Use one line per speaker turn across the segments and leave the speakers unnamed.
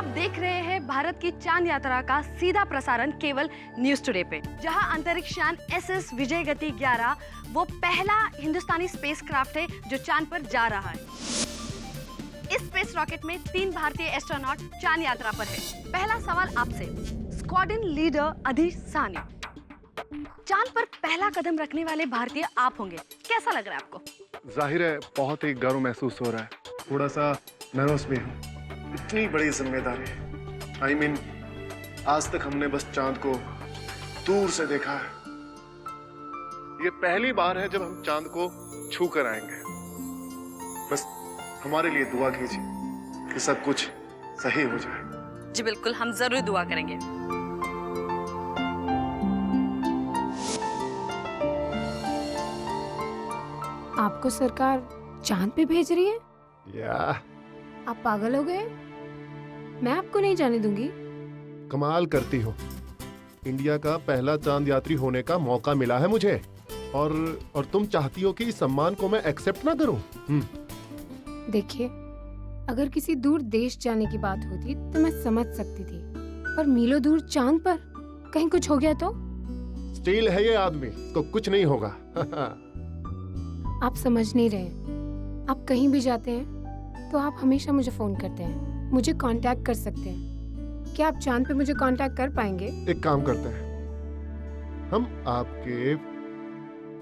देख रहे हैं भारत की चांद यात्रा का सीधा प्रसारण केवल न्यूज टुडे पे, जहां अंतरिक्ष यान SS विजयगति 11 वो पहला हिंदुस्तानी स्पेसक्राफ्ट है जो चांद पर जा रहा है। इस स्पेस रॉकेट में 3 भारतीय एस्ट्रोनॉट चांद यात्रा पर है। पहला सवाल आपसे, स्क्वाड्रन लीडर अधीर साहनी, चांद पर पहला कदम रखने वाले भारतीय आप होंगे, कैसा लग रहा है आपको?
जाहिर है बहुत ही गर्व महसूस हो रहा है, थोड़ा सा नर्वस भी हूँ। इतनी बड़ी जिम्मेदारी है। I mean, आज तक हमने बस चांद को दूर से देखा है। ये पहली बार है जब हम चांद को छू कर आएंगे। बस हमारे लिए दुआ कीजिए कि सब कुछ सही हो जाए।
जी बिल्कुल, हम जरूर दुआ करेंगे।
आपको सरकार चांद पे भेज रही है?
या
आप पागल हो गए? मैं आपको नहीं जाने दूंगी।
कमाल करती हो। इंडिया का पहला चांद यात्री होने का मौका मिला है मुझे, और तुम चाहती हो कि इस सम्मान को मैं एक्सेप्ट ना करूं?
देखिए, अगर किसी दूर देश जाने की बात होती तो मैं समझ सकती थी, पर मीलों दूर चांद पर कहीं कुछ हो गया तो?
स्टील है ये आदमी, तो कुछ नहीं होगा।
आप समझ नहीं रहे। आप कहीं भी जाते हैं तो आप हमेशा मुझे फोन करते हैं, मुझे कांटेक्ट कर सकते हैं। क्या आप चांद पे मुझे कांटेक्ट कर पाएंगे?
एक काम करते हैं, हम आपके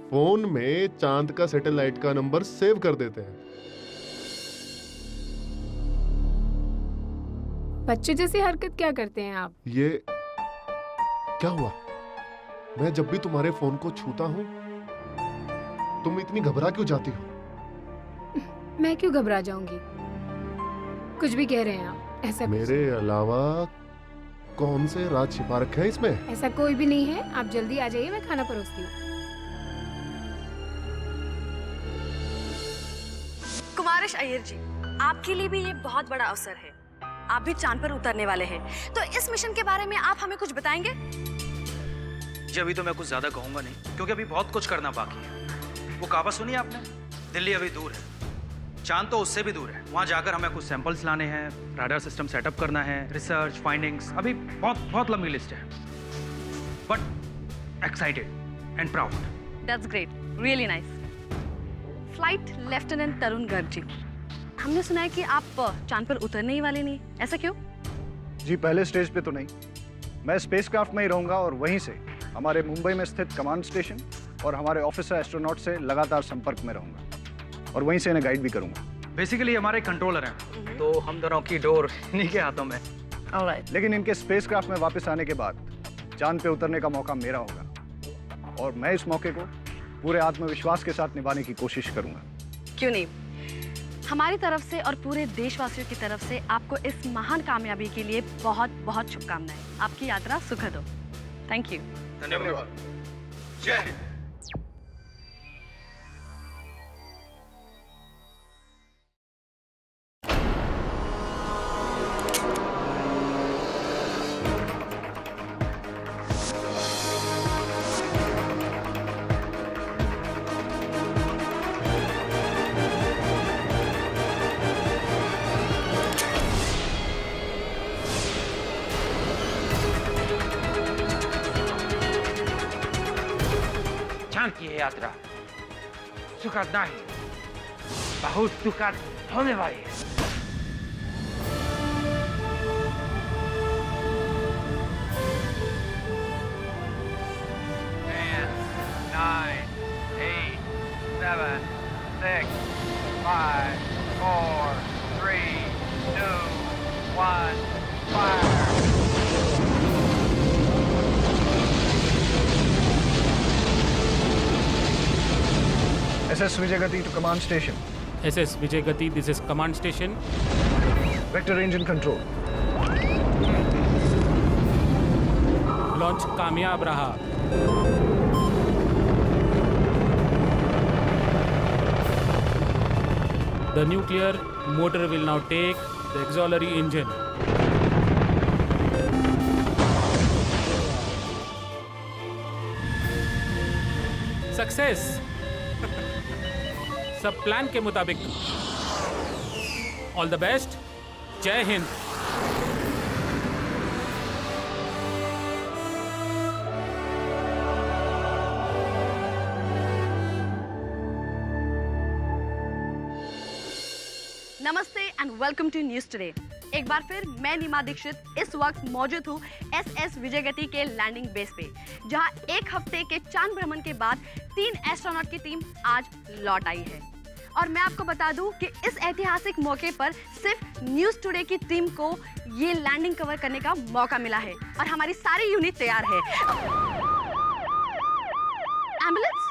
फोन में चांद का सैटेलाइट का नंबर सेव कर देते हैं।
बच्चे जैसी हरकत क्या करते हैं आप?
ये क्या हुआ? मैं जब भी तुम्हारे फोन को छूता हूँ तुम इतनी घबरा क्यों जाती हो?
मैं क्यों घबरा जाऊंगी? कुछ भी कह रहे हैं आप। ऐसा
मेरे अलावा कौन से राज छिपा रखे हैं इसमें?
ऐसा कोई भी नहीं है। आप जल्दी आ जाइए, मैं खाना परोसती हूँ।
कुमारेश अय्यर जी, आपके लिए भी ये बहुत बड़ा अवसर है। आप भी चांद पर उतरने वाले हैं, तो इस मिशन के बारे में आप हमें कुछ बताएंगे?
जी अभी तो मैं कुछ ज्यादा कहूंगा नहीं, क्योंकि अभी बहुत कुछ करना बाकी है। वो कहावत सुनी आपने, दिल्ली अभी दूर है, चांद तो उससे भी दूर है। वहां जाकर हमें कुछ सैंपल्स लाने हैं, राडार सिस्टम सेटअप करना है, रिसर्च फाइंडिंग्स, अभी बहुत बहुत लंबी लिस्ट है। But excited and proud.
That's great, really nice. Flight lieutenant Tarun Garg ji, हमने सुना है कि आप चांद पर उतरने ही वाले नहीं, ऐसा क्यों?
जी पहले स्टेज पे तो नहीं, मैं स्पेसक्राफ्ट में ही रहूंगा और वहीं से हमारे मुंबई में स्थित कमांड स्टेशन और हमारे ऑफिसर एस्ट्रोनॉट से लगातार संपर्क में रहूंगा और वहीं से इन्हें गाइड भी करूंगा।
बेसिकली हमारे कंट्रोलर हैं, तो हम दोनों की डोर इन्हीं के हाथों में।
ऑलराइट।
लेकिन इनके स्पेसक्राफ्ट में वापस आने के बाद चांद पे उतरने का मौका मेरा होगा और मैं इस मौके को पूरे आत्मविश्वास के साथ निभाने की कोशिश करूंगा।
क्यों नहीं, हमारी तरफ से और पूरे देशवासियों की तरफ से आपको इस महान कामयाबी के लिए बहुत बहुत शुभकामनाएं। आपकी यात्रा सुखद हो। Thank you.
धन्यवाद। जय हिंद।
की है यात्रा सुखद नहीं, बहुत सुखद होने वाली है। 9, 8, 7, 6, 5, 4, 3, 2, 1, fire!
SS Vijayagati to command station.
SS Vijayagati, this is command station.
Vector engine control.
Launch कामयाब रहा। The nuclear motor will now take the auxiliary engine. Success! सब प्लान के मुताबिक। All the best. जय हिंद।
नमस्ते and welcome to news today. एक बार फिर मैं नीमा दीक्षित इस वक्त मौजूद हूँ SS विजयगति के लैंडिंग बेस पे, जहाँ एक हफ्ते के चांद भ्रमण के बाद 3 एस्ट्रोनॉट की टीम आज लौट आई है। और मैं आपको बता दूं कि इस ऐतिहासिक मौके पर सिर्फ न्यूज टुडे की टीम को ये लैंडिंग कवर करने का मौका मिला है और हमारी सारी यूनिट तैयार है। एम्बुलेंस?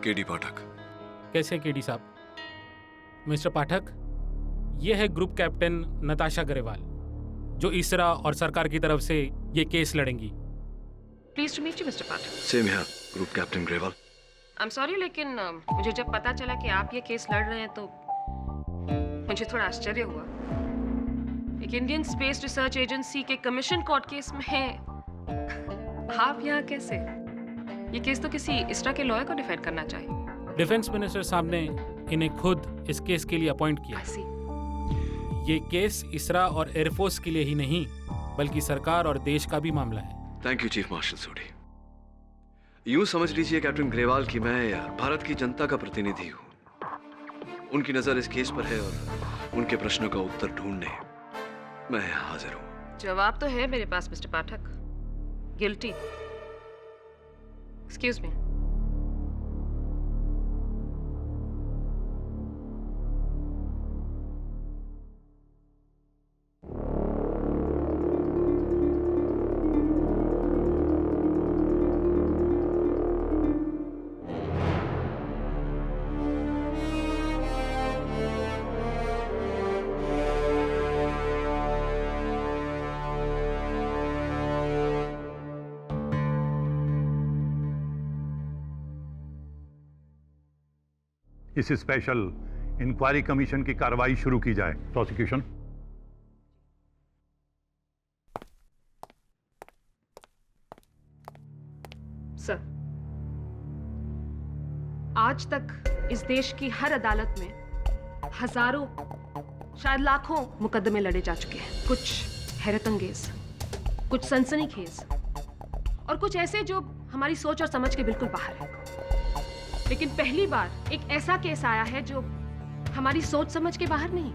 केडी पाठक।
कैसे केडी साहब? मिस्टर पाठक, ये है ग्रुप कैप्टन नताशा ग्रेवाल, जो इसरा और सरकार की तरफ से ये केस लड़ेंगी।
Pleased to meet you, Mr. Pathak.
Same here, group captain Grewal.
I'm sorry, लेकिन मुझे जब पता चला कि आप ये केस लड़ रहे हैं तो मुझे थोड़ा आश्चर्य हुआ। एक इंडियन स्पेस रिसर्च एजेंसी के कमीशन कोर्ट केस में आप यहाँ कैसे? ये केस तो किसी इसरा के लॉयर को डिफेंड करना चाहिए।
डिफेंस मिनिस्टर साहब ने इन्हें खुद इस केस के लिए अपॉइंट किया।
I see.
ये केस इसरा और एयरफोर्स के लिए ही नहीं, बल्कि सरकार और देश का भी मामला है।
थैंक यू चीफ मार्शल सोडी। यूं समझ लीजिए कैप्टन ग्रेवाल कि मैं भारत की जनता का प्रतिनिधि हूं। उनकी नजर इस केस पर है और उनके प्रश्नों का उत्तर ढूंढने मैं यहाँ हाजिर हूँ।
जवाब तो है मेरे पास, मिस्टर पाठक। गिल्टी। Excuse me.
इस स्पेशल इंक्वायरी कमीशन की कार्रवाई शुरू की जाए। प्रोसिक्यूशन।
सर, आज तक इस देश की हर अदालत में हजारों, शायद लाखों मुकदमे लड़े जा चुके हैं। कुछ हैरत अंगेज, कुछ सनसनीखेज और कुछ ऐसे जो हमारी सोच और समझ के बिल्कुल बाहर है। लेकिन पहली बार एक ऐसा केस आया है जो हमारी सोच समझ के बाहर नहीं,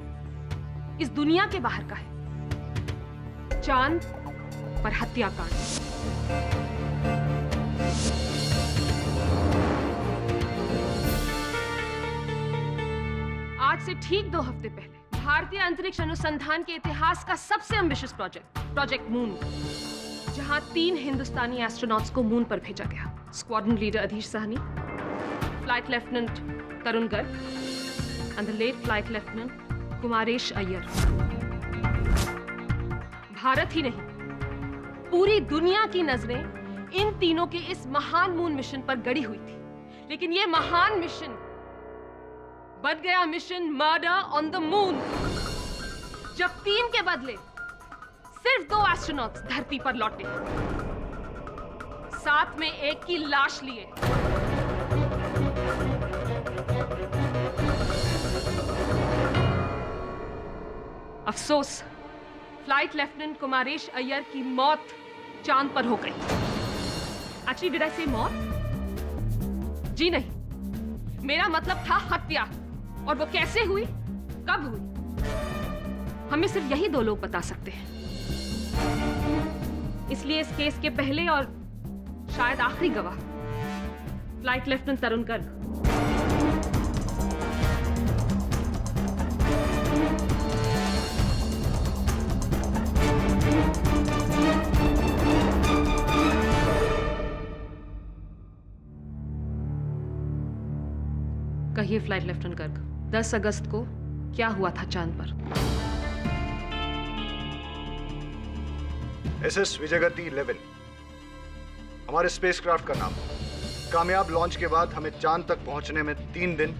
इस दुनिया के बाहर का है। चांद पर हत्याकांड। आज से ठीक 2 हफ्ते पहले भारतीय अंतरिक्ष अनुसंधान के इतिहास का सबसे एम्बिशियस प्रोजेक्ट मून, जहां 3 हिंदुस्तानी एस्ट्रोनॉट्स को मून पर भेजा गया। Squadron leader Adhish Sahni, flight lieutenant Tarun Garg and the late flight lieutenant Kumaresh Iyer. Bharat ही नहीं, पूरी दुनिया की नजरें इन तीनों के इस महान मून मिशन पर गड़ी हुई थी। लेकिन ये महान मिशन बन गया mission murder on the moon, जब 3 के बदले सिर्फ 2 एस्ट्रोनॉट्स धरती पर लौटे, साथ में एक की लाश लिए। अफसोस, फ्लाइट लेफ्टिनेंट कुमारेश अय्यर की मौत चांद पर हो गई। एक्चुअली डिड आई से मौत? जी नहीं, मेरा मतलब था हत्या। और वो कैसे हुई, कब हुई, हमें सिर्फ यही 2 लोग बता सकते हैं। इसलिए इस केस के पहले और शायद आखिरी गवाह फ्लाइट लेफ्टिनेंट तरुण गर्ग। कहिए फ्लाइट लेफ्टिनेंट गर्ग, 10 अगस्त को क्या हुआ था चांद पर?
SS विजयगति 11 हमारे स्पेसक्राफ्ट का नाम। कामयाब लॉन्च के बाद हमें चांद तक पहुंचने में 3 दिन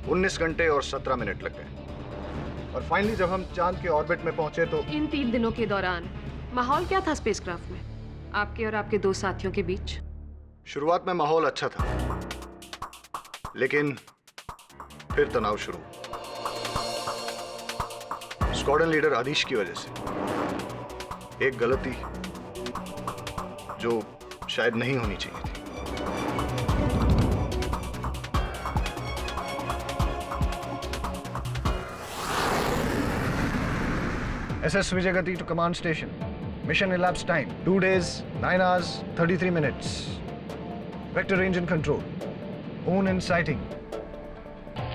19 घंटे और 17 मिनट लग गए। और फाइनली जब हम चांद के ऑर्बिट में पहुंचे तो
इन 3 दिनों के दौरान माहौल क्या था स्पेसक्राफ्ट में, आपके और आपके 2 साथियों के बीच?
शुरुआत में माहौल अच्छा था, लेकिन फिर तनाव शुरू। स्क्वाड्रन लीडर आदिश की वजह से एक गलती जो शायद नहीं होनी चाहिए थी। SS Vijayagati to command station. Mission elapsed time 2 days, 9 hours, 33 minutes. Vector range and control. Moon in sighting.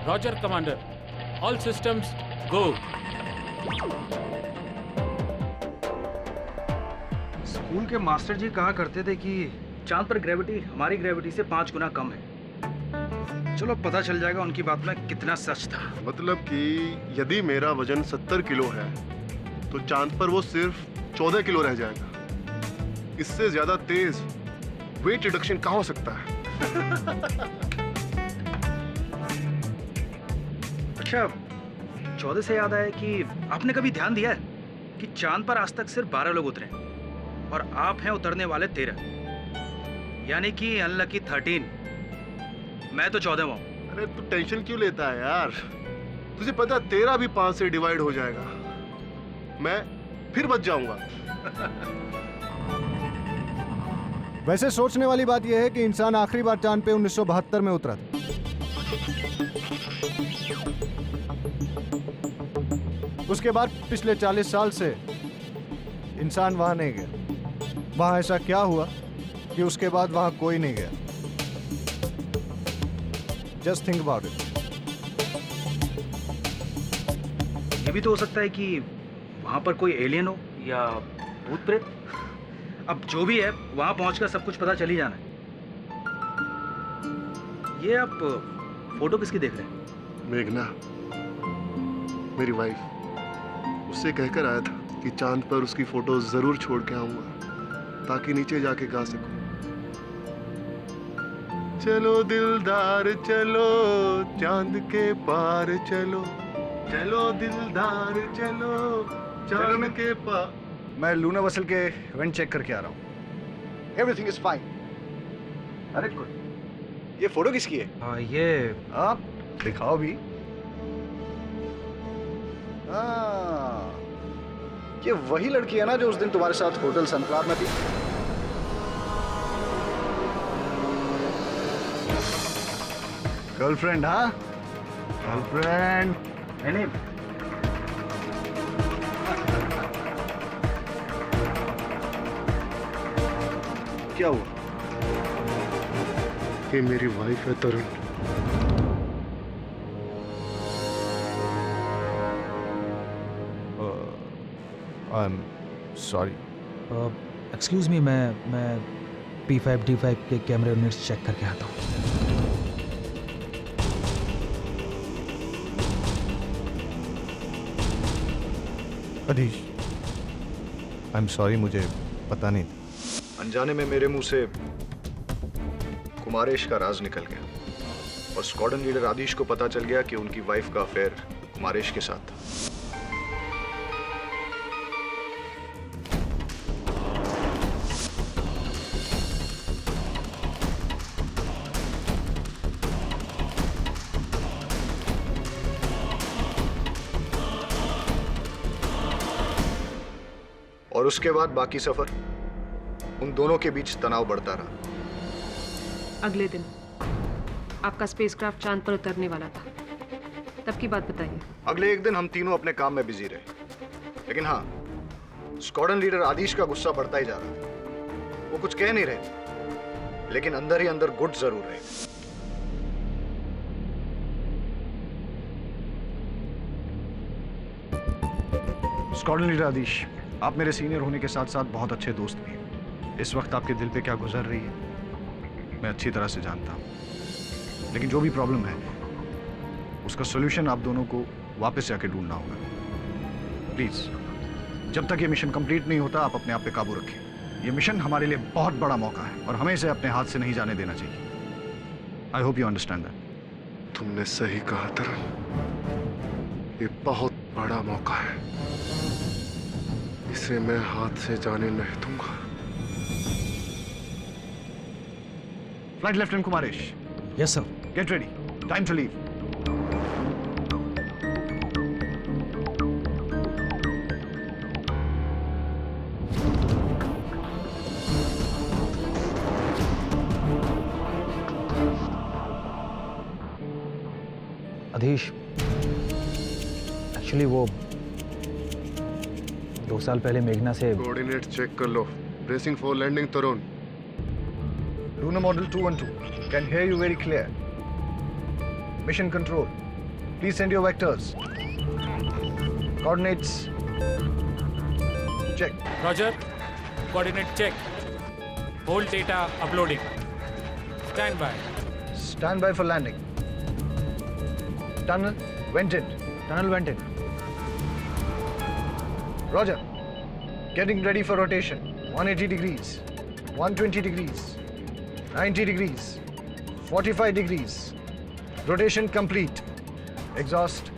Roger, Commander. All systems go.
School के मास्टर जी कहा करते थे कि चांद पर ग्रेविटी हमारी ग्रेविटी से 5 गुना कम है। चलो पता चल जाएगा उनकी बात में कितना सच था।
मतलब कि यदि मेरा वजन 70 किलो है तो चांद पर वो सिर्फ 14 किलो रह जाएगा। इससे ज्यादा तेज वेट रिडक्शन कहाँ हो सकता है?
अच्छा, 14 से याद आया कि आपने कभी ध्यान दिया है कि चांद पर आज तक सिर्फ 12 लोग उतरे और आप हैं उतरने वाले 13, यानी कि अनलकी 13। मैं तो 14वां हूं।
अरे तू टेंशन क्यों लेता है यार? तुझे पता है 13 भी 5 से डिवाइड हो जाएगा, मैं फिर बच जाऊंगा।
वैसे सोचने वाली बात यह है कि इंसान आखिरी बार चांद पे 1972 में उतरा था। उसके बाद पिछले 40 साल से इंसान वहां नहीं गया। वहां ऐसा क्या हुआ कि उसके बाद वहां कोई नहीं गया? Just think about it.
ये भी तो हो सकता है कि वहां पर कोई एलियन हो या भूत प्रेत। अब जो भी है वहां पहुंचकर सब कुछ पता चल ही जाना है। ये आप फोटो किसकी देख रहे हैं?
मेघना, मेरी वाइफ। उससे कहकर आया था कि चांद पर उसकी फोटो जरूर छोड़ के आऊंगा ताकि नीचे जाके गा सकूं। चलो दिलदार चलो, चांद के पार चलो, चलो दिलदार चलो, चांद के पार। मैं लूना वसल के इवेंट चेक करके आ रहा हूँ। Everything is fine. अरे गुड। ये फोटो किसकी है?
ये
आप दिखाओ भी। ये वही लड़की है ना जो उस दिन तुम्हारे साथ होटल सनफ्लावर में थी? गर्लफ्रेंड? हाँ, गर्लफ्रेंड।
नहीं,
क्या हुआ? ये मेरी वाइफ है Tarun.
I am sorry.
Excuse me, मैं P5 D5 के कैमरे यूनिट्स चेक करके आता हूँ।
अधीश, आई एम सॉरी, मुझे पता नहीं था। अनजाने में मेरे मुंह से कुमारेश का राज निकल गया और स्क्वाड्रन लीडर आदिश को पता चल गया कि उनकी वाइफ का अफेयर कुमारेश के साथ था। और उसके बाद बाकी सफर उन दोनों के बीच तनाव बढ़ता रहा।
अगले दिन आपका स्पेसक्राफ्ट चांद पर उतरने वाला था, तब की बात बताइए।
अगले एक दिन हम तीनों अपने काम में बिजी रहे, लेकिन हाँ, स्क्वाड्रन लीडर आदिश का गुस्सा बढ़ता ही जा रहा था। वो कुछ कह नहीं रहे थे, लेकिन अंदर ही अंदर गुट जरूर रहे। स्क्वाड्रन लीडर आदिश, आप मेरे सीनियर होने के साथ साथ बहुत अच्छे दोस्त भी हैं। इस वक्त आपके दिल पे क्या गुजर रही है मैं अच्छी तरह से जानता हूँ, लेकिन जो भी प्रॉब्लम है उसका सॉल्यूशन आप दोनों को वापस जाके ढूंढना होगा। प्लीज, जब तक ये मिशन कंप्लीट नहीं होता आप अपने आप पे काबू रखें। ये मिशन हमारे लिए बहुत बड़ा मौका है और हमें इसे अपने हाथ से नहीं जाने देना चाहिए। I hope you understand that.
तुमने सही कहा तरन, ये बहुत बड़ा मौका है, इसे मैं हाथ से जाने नहीं दूंगा।
Flight Lieutenant Kumaresh,
Yes, sir.
get ready. Time to leave.
Adhish, actually वो 2 साल पहले मेघना से
कोऑर्डिनेट चेक कर लो। Bracing for landing Tarun.
Lunar Model 212, can hear you very clear. Mission Control, please send your vectors. Coordinates, check.
Roger. Coordinate check. Whole data uploading. Stand by.
Stand by for landing. Tunnel vented.
Tunnel vented.
Roger. Getting ready for rotation. 180 degrees, 120 degrees, 90 degrees, 45 degrees. Rotation complete. Exhaust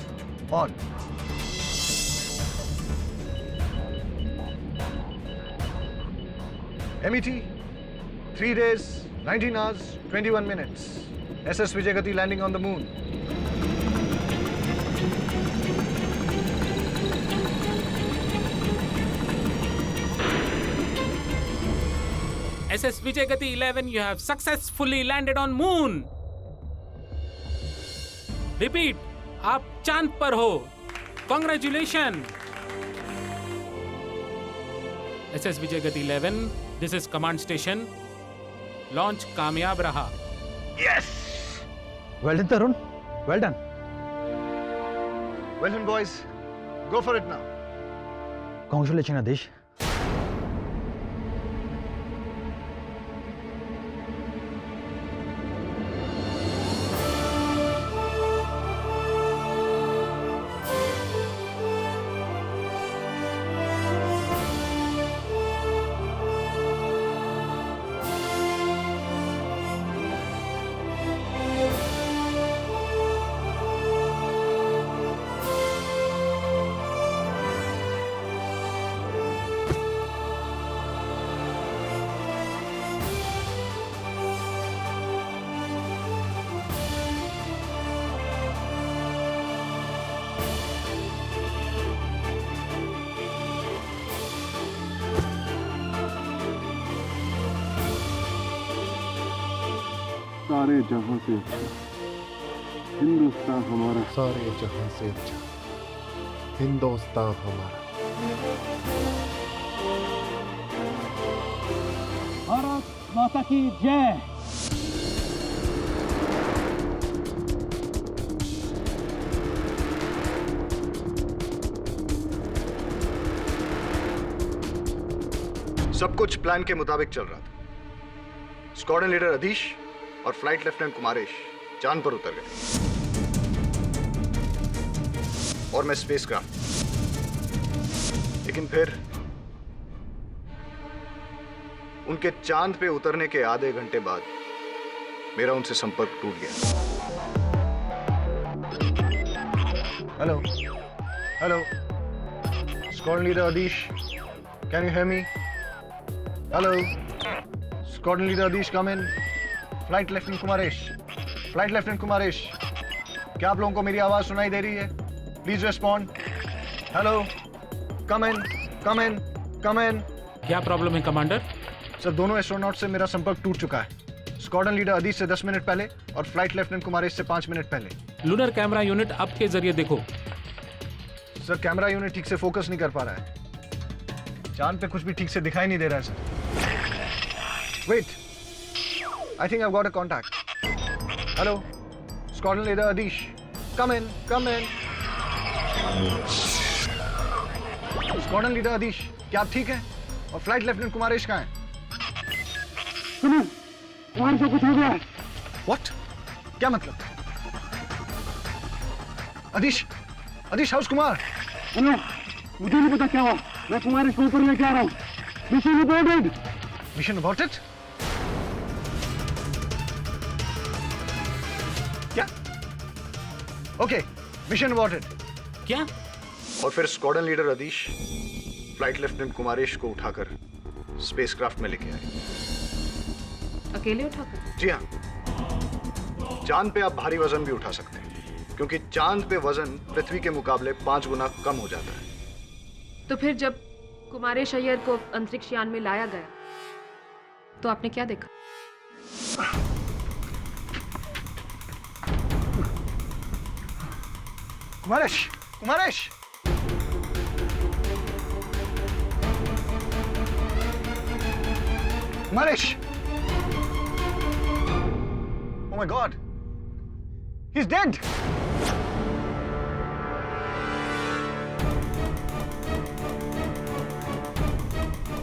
on. MET, 3 days, 19 hours, 21 minutes. SS Vijayagati landing on the moon.
SS Vijayagati 11, you have successfully landed on moon. Repeat, आप चांद पर हो. Congratulations. SS Vijayagati 11, this is command station. Launch कामयाब रहा.
Well done Tarun, well done.
Well done, boys. Go for it now.
Congratulation Adhish.
सारे जहां से अच्छा हिंदुस्तान हमारा, सारे जहां से अच्छा हिंदुस्तान हमारा।
भारत माता की जय।
सब कुछ प्लान के मुताबिक चल रहा था। स्क्वाड्रन लीडर अधीश और फ्लाइट लेफ्टिनेंट कुमारेश चांद पर उतर गए और मैं स्पेसक्राफ्ट। लेकिन फिर उनके चांद पे उतरने के आधे घंटे बाद मेरा उनसे संपर्क टूट गया। Hello hello, squadron leader अधीश, can you hear me? Hello, squadron leader अधीश, come in. Flight lieutenant Kumaresh, flight lieutenant Kumaresh, क्या आप लोगों को मेरी आवाज सुनाई दे रही है? Please respond. हेलो, कम इन, कम इन, कम इन।
क्या प्रॉब्लम है कमांडर?
सर, दोनों एस्ट्रोनॉट से मेरा संपर्क टूट चुका है। स्क्वाड्रन लीडर अधीश से 10 मिनट पहले और फ्लाइट लेफ्टिनेंट कुमारेश से 5 मिनट पहले।
लूनर कैमरा यूनिट आपके जरिए देखो।
सर, कैमरा यूनिट ठीक से फोकस नहीं कर पा रहा है। चांद पे कुछ भी ठीक से दिखाई नहीं दे रहा है sir. Wait, I think I've got a contact. Hello, Squadron Leader Adish. Come in, come in. Squadron Leader Adish, क्या आप ठीक हैं? और फ्लाइट लेफ्टिनेंट कुमारेश कहाँ हैं?
सुनो, वहां से कुछ हो गया है।
What? क्या मतलब? Adish, Adish, how's Kumar?
Hello, मुझे नहीं पता क्या हुआ। मैं कुमारेश को ऊपर लेके आ रहा हूँ। Mission aborted.
Mission aborted? Okay, mission aborted.
क्या?
और फिर squadron leader Adhish flight lieutenant Kumaresh को उठाकर स्पेसक्राफ्ट में लेके आए।
अकेले उठाकर?
जी हाँ, चांद पे आप भारी वजन भी उठा सकते हैं, क्योंकि चांद पे वजन पृथ्वी के मुकाबले 5 गुना कम हो जाता है।
तो फिर जब कुमारेश अय्यर को अंतरिक्ष यान में लाया गया तो आपने क्या देखा?
Kumaresh, Kumaresh! Kumaresh! Oh my God! He's dead!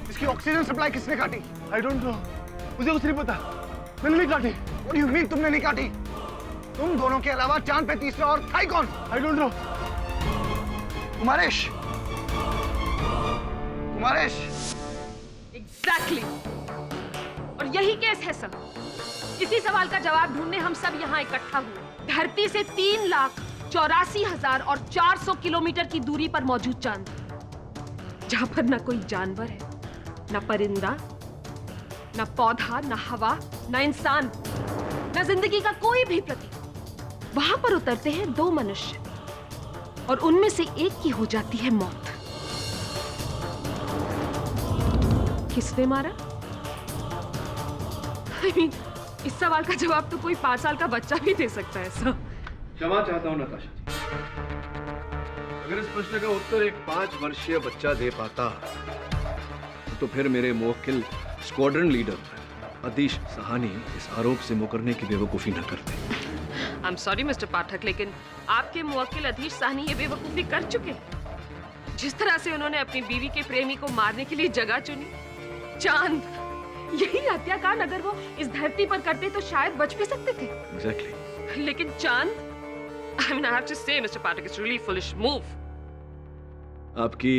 इसकी ऑक्सीजन सप्लाई किसने काटी?
I don't know. मुझे कुछ नहीं पता। मैंने नहीं काटी।
What do you mean तुमने नहीं काटी? तुम दोनों के अलावा चांद पे तीसरा और था ही कौन?
I don't know.
Kumaresh! Kumaresh!
Exactly. और यही केस है सर। इसी सवाल का जवाब ढूंढने हम सब यहाँ इकट्ठा हुए। धरती से 3,84,000 और 400 किलोमीटर की दूरी पर मौजूद चांद, जहाँ पर न कोई जानवर है, न परिंदा, न पौधा, न हवा, न इंसान, न जिंदगी का कोई भी प्रतीक। वहां पर उतरते हैं 2 मनुष्य और उनमें से एक की हो जाती है मौत। किसने मारा? I mean, इस सवाल का जवाब तो कोई 5 साल का बच्चा भी दे सकता है सर।
क्षमा चाहता हूं नताशा जी। अगर इस प्रश्न का उत्तर एक 5 वर्षीय बच्चा दे पाता तो फिर मेरे मुवक्किल स्क्वाड्रन लीडर अदीश सहानी इस आरोप से मुकरने की बेवकूफी न करते।
I'm sorry मिस्टर पाठक, लेकिन आपके मुवक्किल अदीश साहनी ये बेवकूफी कर चुके। जिस तरह से उन्होंने अपनी बीवी के प्रेमी को मारने के लिए जगह चुनी, चांद, यही हत्याकांड अगर वो इस धरती पर करते तो शायद बच भी सकते थे।
Exactly.
लेकिन चांद, I mean, I have to say, Mr. Pathak, it's really foolish move.
आपकी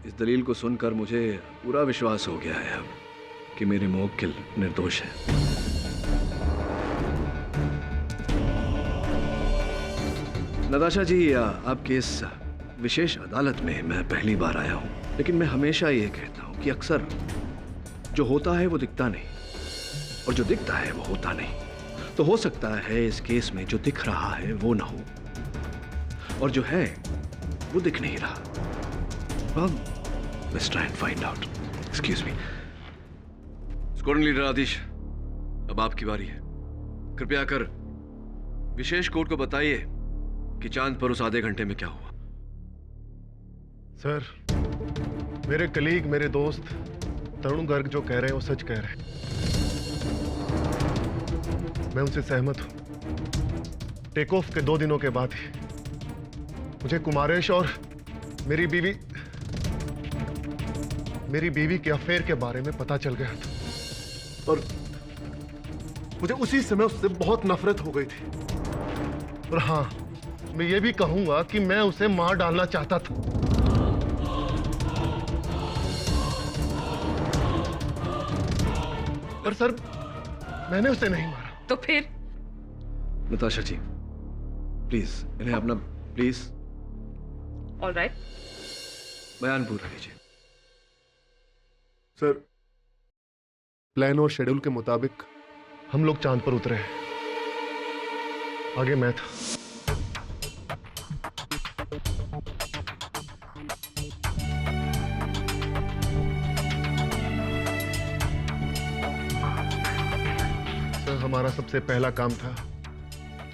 इस दलील को सुनकर मुझे पूरा विश्वास हो गया है अब कि मेरे मुवक्किल निर्दोष है। नताशा जी, आपके इस विशेष अदालत में मैं पहली बार आया हूं, लेकिन मैं हमेशा ये कहता हूं कि अक्सर जो होता है वो दिखता नहीं और जो दिखता है वो होता नहीं। तो हो सकता है इस केस में जो दिख रहा है वो ना हो और जो है वो दिख नहीं रहा। Well, let's try and find out. Excuse me. Squadron leader Adhish, अब आपकी बारी है। कृपया कर विशेष कोर्ट को बताइए कि चांद पर उस आधे घंटे में क्या हुआ।
सर, मेरे कलीग, मेरे दोस्त तरुण गर्ग जो कह रहे हैं वो सच कह रहे हैं। मैं उनसे सहमत हूं। टेक ऑफ के 2 दिनों के बाद ही मुझे कुमारेश और मेरी बीवी के अफेयर के बारे में पता चल गया था और मुझे उसी समय उससे बहुत नफरत हो गई थी। और हाँ, मैं ये भी कहूंगा कि मैं उसे मार डालना चाहता था। पर सर, मैंने उसे नहीं मारा।
तो फिर?
नताशा जी, प्लीज इन्हें अपना प्लीज।
ऑल राइट,
बयान पूरा कीजिए।
सर, प्लान और शेड्यूल के मुताबिक हम लोग चांद पर उतरे हैं। आगे मैं था। सर, हमारा सबसे पहला काम था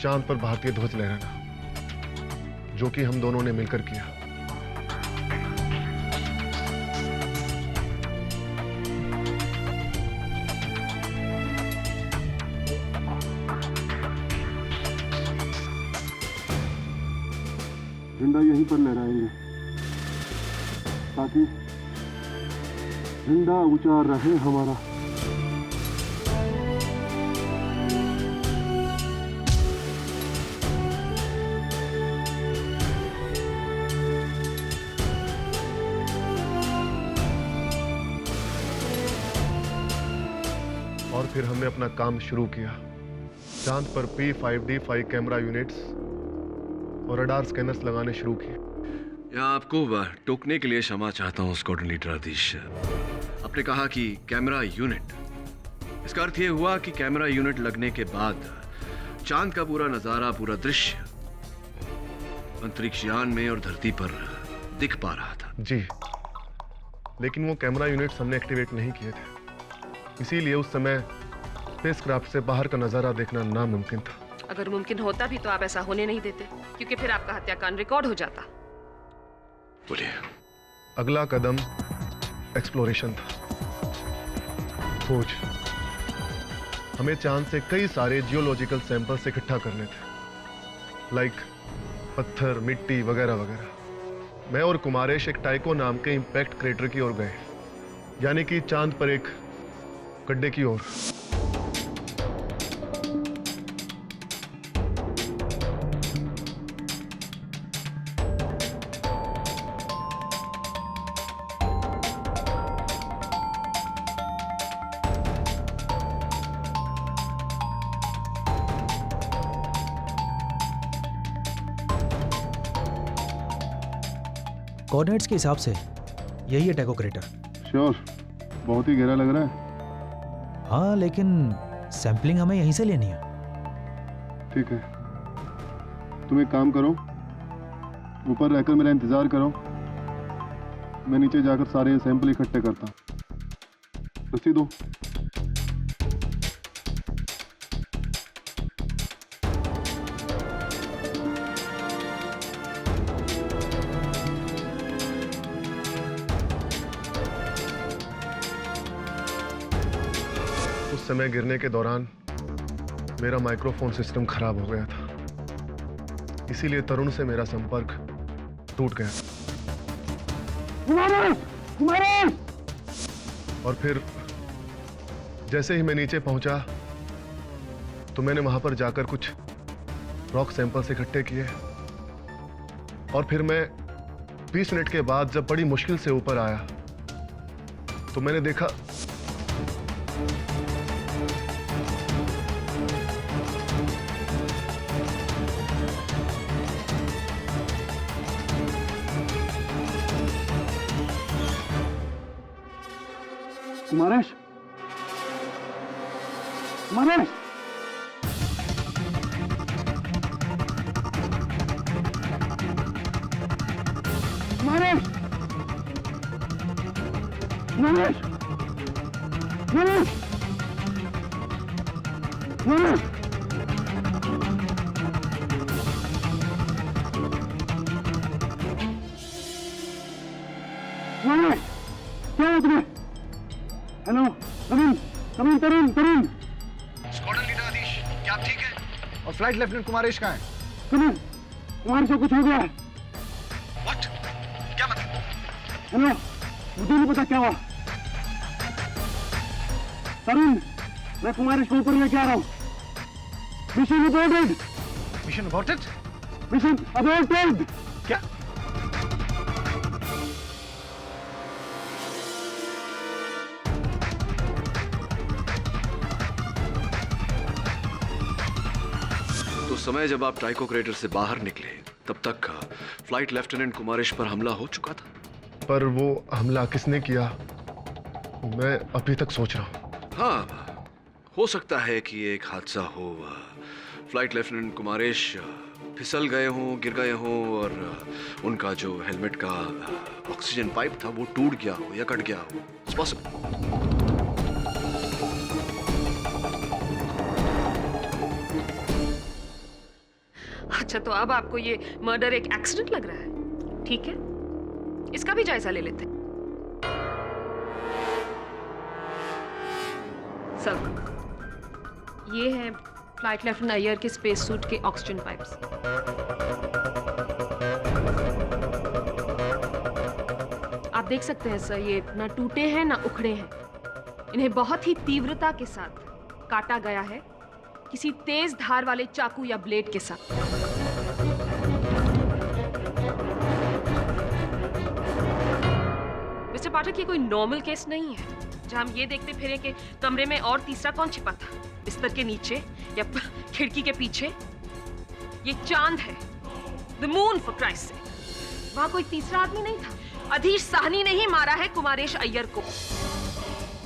चांद पर भारतीय ध्वज लहराना, जो कि हम दोनों ने मिलकर किया।
झंडा यहीं पर लहराएंगे ताकि झंडा ऊंचा रहे हमारा।
और फिर हमने अपना काम शुरू किया। चांद पर P5D5 कैमरा यूनिट्स और रडार स्कैनर्स लगाने शुरू किए।
यहाँ आपको टोकने के लिए क्षमा चाहता हूँ स्क्वाड्रन लीडर आदिश। आपने कहा कि कैमरा यूनिट, इसका अर्थ ये हुआ कि कैमरा यूनिट लगने के बाद चांद का पूरा नजारा, पूरा दृश्य अंतरिक्ष यान में और धरती पर दिख पा रहा था।
जी, लेकिन वो कैमरा यूनिट्स हमने एक्टिवेट नहीं किए थे, इसीलिए उस समय स्पेसक्राफ्ट से बाहर का नजारा देखना नामुमकिन था।
अगर मुमकिन होता भी तो आप ऐसा होने नहीं देते, क्योंकि फिर आपका हत्याकांड रिकॉर्ड हो जाता।
बोलिए।
अगला कदम एक्सप्लोरेशन था, खोज। हमें चांद से कई सारे जियोलॉजिकल सैंपल्स इकट्ठा करने थे, लाइक पत्थर, मिट्टी वगैरह वगैरह। मैं और कुमारेश एक टाइको नाम के इंपैक्ट क्रेटर की ओर गए, यानी कि चांद पर एक गड्ढे की ओर।
कोऑर्डिनेट्स के हिसाब से यही है टैको क्रेटर।
श्योर, बहुत ही गहरा लग रहा है।
हाँ, लेकिन सैंपलिंग हमें यहीं से लेनी है।
ठीक है, तुम एक काम करो, ऊपर रहकर मेरा इंतजार करो, मैं नीचे जाकर सारे सैंपल इकट्ठे करता हूँ। रसीद दो। उस समय गिरने के दौरान मेरा माइक्रोफोन सिस्टम खराब हो गया था, इसीलिए तरुण से मेरा संपर्क टूट गया। और फिर जैसे ही मैं नीचे पहुंचा तो मैंने वहां पर जाकर कुछ रॉक सैंपल्स इकट्ठे किए, और फिर मैं 20 मिनट के बाद जब बड़ी मुश्किल से ऊपर आया तो मैंने देखा
कुमारेश, कुमारेश, कुमारेश, कुमारेश, कुमारेश, कुमारेश। कुमारेश, क्या हुआ तुम्हें? हेलो, तरुण, तरुण, तरुण, तरुण।
स्क्वाड्रन लीडर आदिश, क्या आप ठीक है? और फ्लाइट लेफ्टिनेंट कुमारेश कहाँ है?
तरुण, कुमार से कुछ हो गया है।
What? क्या मतलब?
हेलो, मुझे नहीं पता क्या हुआ। तरुण, मैं कुमारेश को ऊपर लेके आ रहा हूँ। Mission aborted.
Mission aborted?
Mission aborted.
क्या?
तो समय जब आप टाइको क्रेटर से बाहर निकले तब तक फ्लाइट लेफ्टिनेंट कुमारेश पर हमला हो चुका था।
पर वो हमला किसने किया, मैं अभी तक सोच रहा हूँ।
हाँ, हो सकता है कि एक हादसा हो, फ्लाइट लेफ्टिनेंट कुमारेश फिसल गए हों, गिर गए हों, और उनका जो हेलमेट का ऑक्सीजन पाइप था वो टूट गया हो या कट गया हो। It's possible.
अच्छा, तो अब आपको ये मर्डर एक एक्सीडेंट लग रहा है? ठीक है, इसका भी जायजा ले लेते हैं। सर, ये है फ्लाइट लेफ्टिनेंट अय्यर के स्पेस सूट के ऑक्सीजन पाइप्स। आप देख सकते हैं सर, ये ना टूटे हैं ना उखड़े हैं। इन्हें बहुत ही तीव्रता के साथ काटा गया है, किसी तेज धार वाले चाकू या ब्लेड के साथ। मिस्टर पाठक, ये कोई नॉर्मल केस नहीं है जहां हम ये देखते फिरे कि कमरे में और तीसरा कौन छिपा था, बिस्तर के नीचे या खिड़की के पीछे। ये चांद है, द मून फॉर क्राइस्ट सेक। वहां कोई तीसरा आदमी नहीं था। अधीश साहनी ने ही मारा है कुमारेश अय्यर को,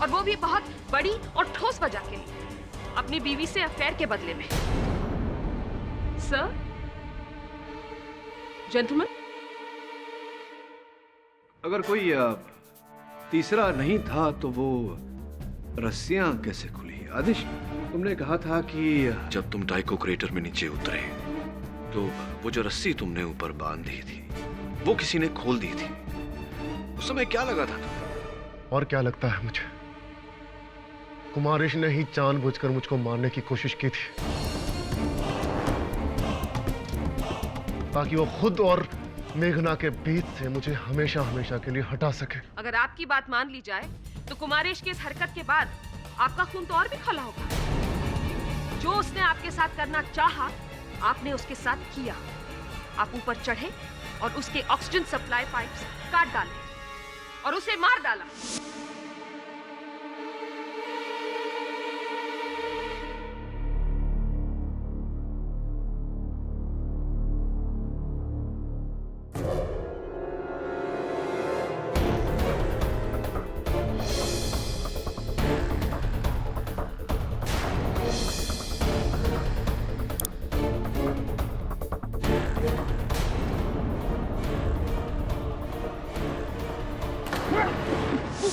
और वो भी बहुत बड़ी और ठोस वजह के लिए, अपनी बीवी से अफेयर के बदले में। सर, जेंटलमैन,
अगर कोई तीसरा नहीं था तो वो रस्सियां कैसे खुली? आदिश, तुमने कहा था कि जब तुम टाइको क्रेटर में नीचे उतरे तो वो जो रस्सी तुमने ऊपर बांध दी थी वो किसी ने खोल दी थी। उस समय क्या लगा था तुम्हें?
और क्या लगता है मुझे? कुमारेश ने ही जानबूझकर मुझको मारने की कोशिश की थी ताकि वो खुद और मेघना के बीच से मुझे हमेशा हमेशा के लिए हटा सके।
अगर आपकी बात मान ली जाए तो कुमारेश की इस हरकत के बाद आपका खून तो और भी खौला होगा। जो उसने आपके साथ करना चाहा, आपने उसके साथ किया। आप ऊपर चढ़े और उसके ऑक्सीजन सप्लाई पाइप्स काट डाले और उसे मार डाला।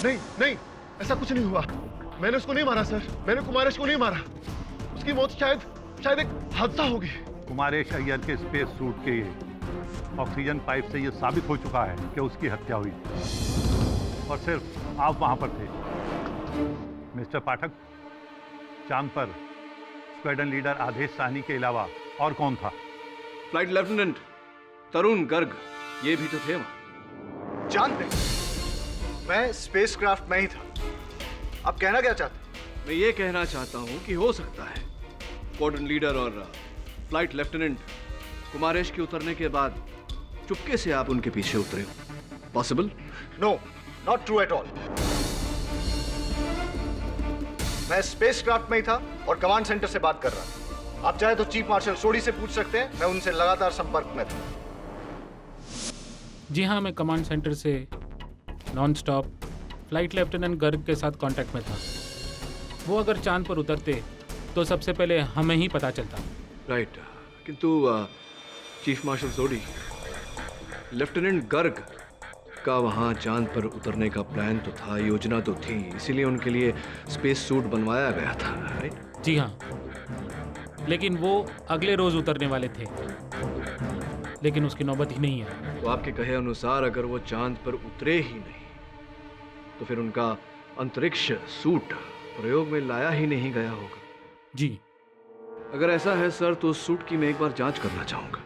नहीं नहीं, ऐसा कुछ नहीं हुआ। मैंने उसको नहीं मारा सर, मैंने कुमारेश को नहीं मारा। उसकी मौत शायद एक हादसा होगी।
कुमारेश अय्यर के स्पेस सूट के ऑक्सीजन पाइप से यह साबित हो चुका है कि उसकी हत्या हुई और सिर्फ आप वहां पर थे। मिस्टर पाठक, चांद पर स्क्वाड्रन लीडर आदेश साहनी के अलावा और कौन था?
फ्लाइट लेफ्टिनेंट तरुण गर्ग, ये भी तो थे वहां।
चांद पे मैं स्पेसक्राफ्ट में ही था। आप कहना क्या चाहते?
मैं ये कहना चाहता हूं कि हो सकता है स्क्वाड्रन लीडर और फ्लाइट लेफ्टिनेंट कुमारेश के उतरने के बाद चुपके से आप उनके पीछे उतरे। Possible?
No, not true at all. मैं स्पेसक्राफ्ट में ही था और कमांड सेंटर से बात कर रहा था। आप चाहे तो चीफ मार्शल सोडी से पूछ सकते हैं, मैं उनसे लगातार संपर्क में था।
जी हाँ, मैं कमांड सेंटर से non stop flight lieutenant Garg के साथ कांटेक्ट में था। वो अगर चांद पर उतरते तो सबसे पहले हमें ही पता चलता।
राइट, किंतु चीफ मार्शल सोडी, लेफ्टिनेंट गर्ग का वहाँ चांद पर उतरने का प्लान तो था, योजना तो थी, इसीलिए उनके लिए स्पेस सूट बनवाया गया था। राइट?
जी हाँ, लेकिन वो अगले रोज उतरने वाले थे, लेकिन उसकी नौबत ही नहीं है।
तो आपके कहे अनुसार अगर वो चांद पर उतरे ही नहीं तो फिर उनका अंतरिक्ष सूट प्रयोग में लाया ही नहीं गया होगा।
जी,
अगर ऐसा है सर तो उस सूट की मैं एक बार जांच करना चाहूंगा।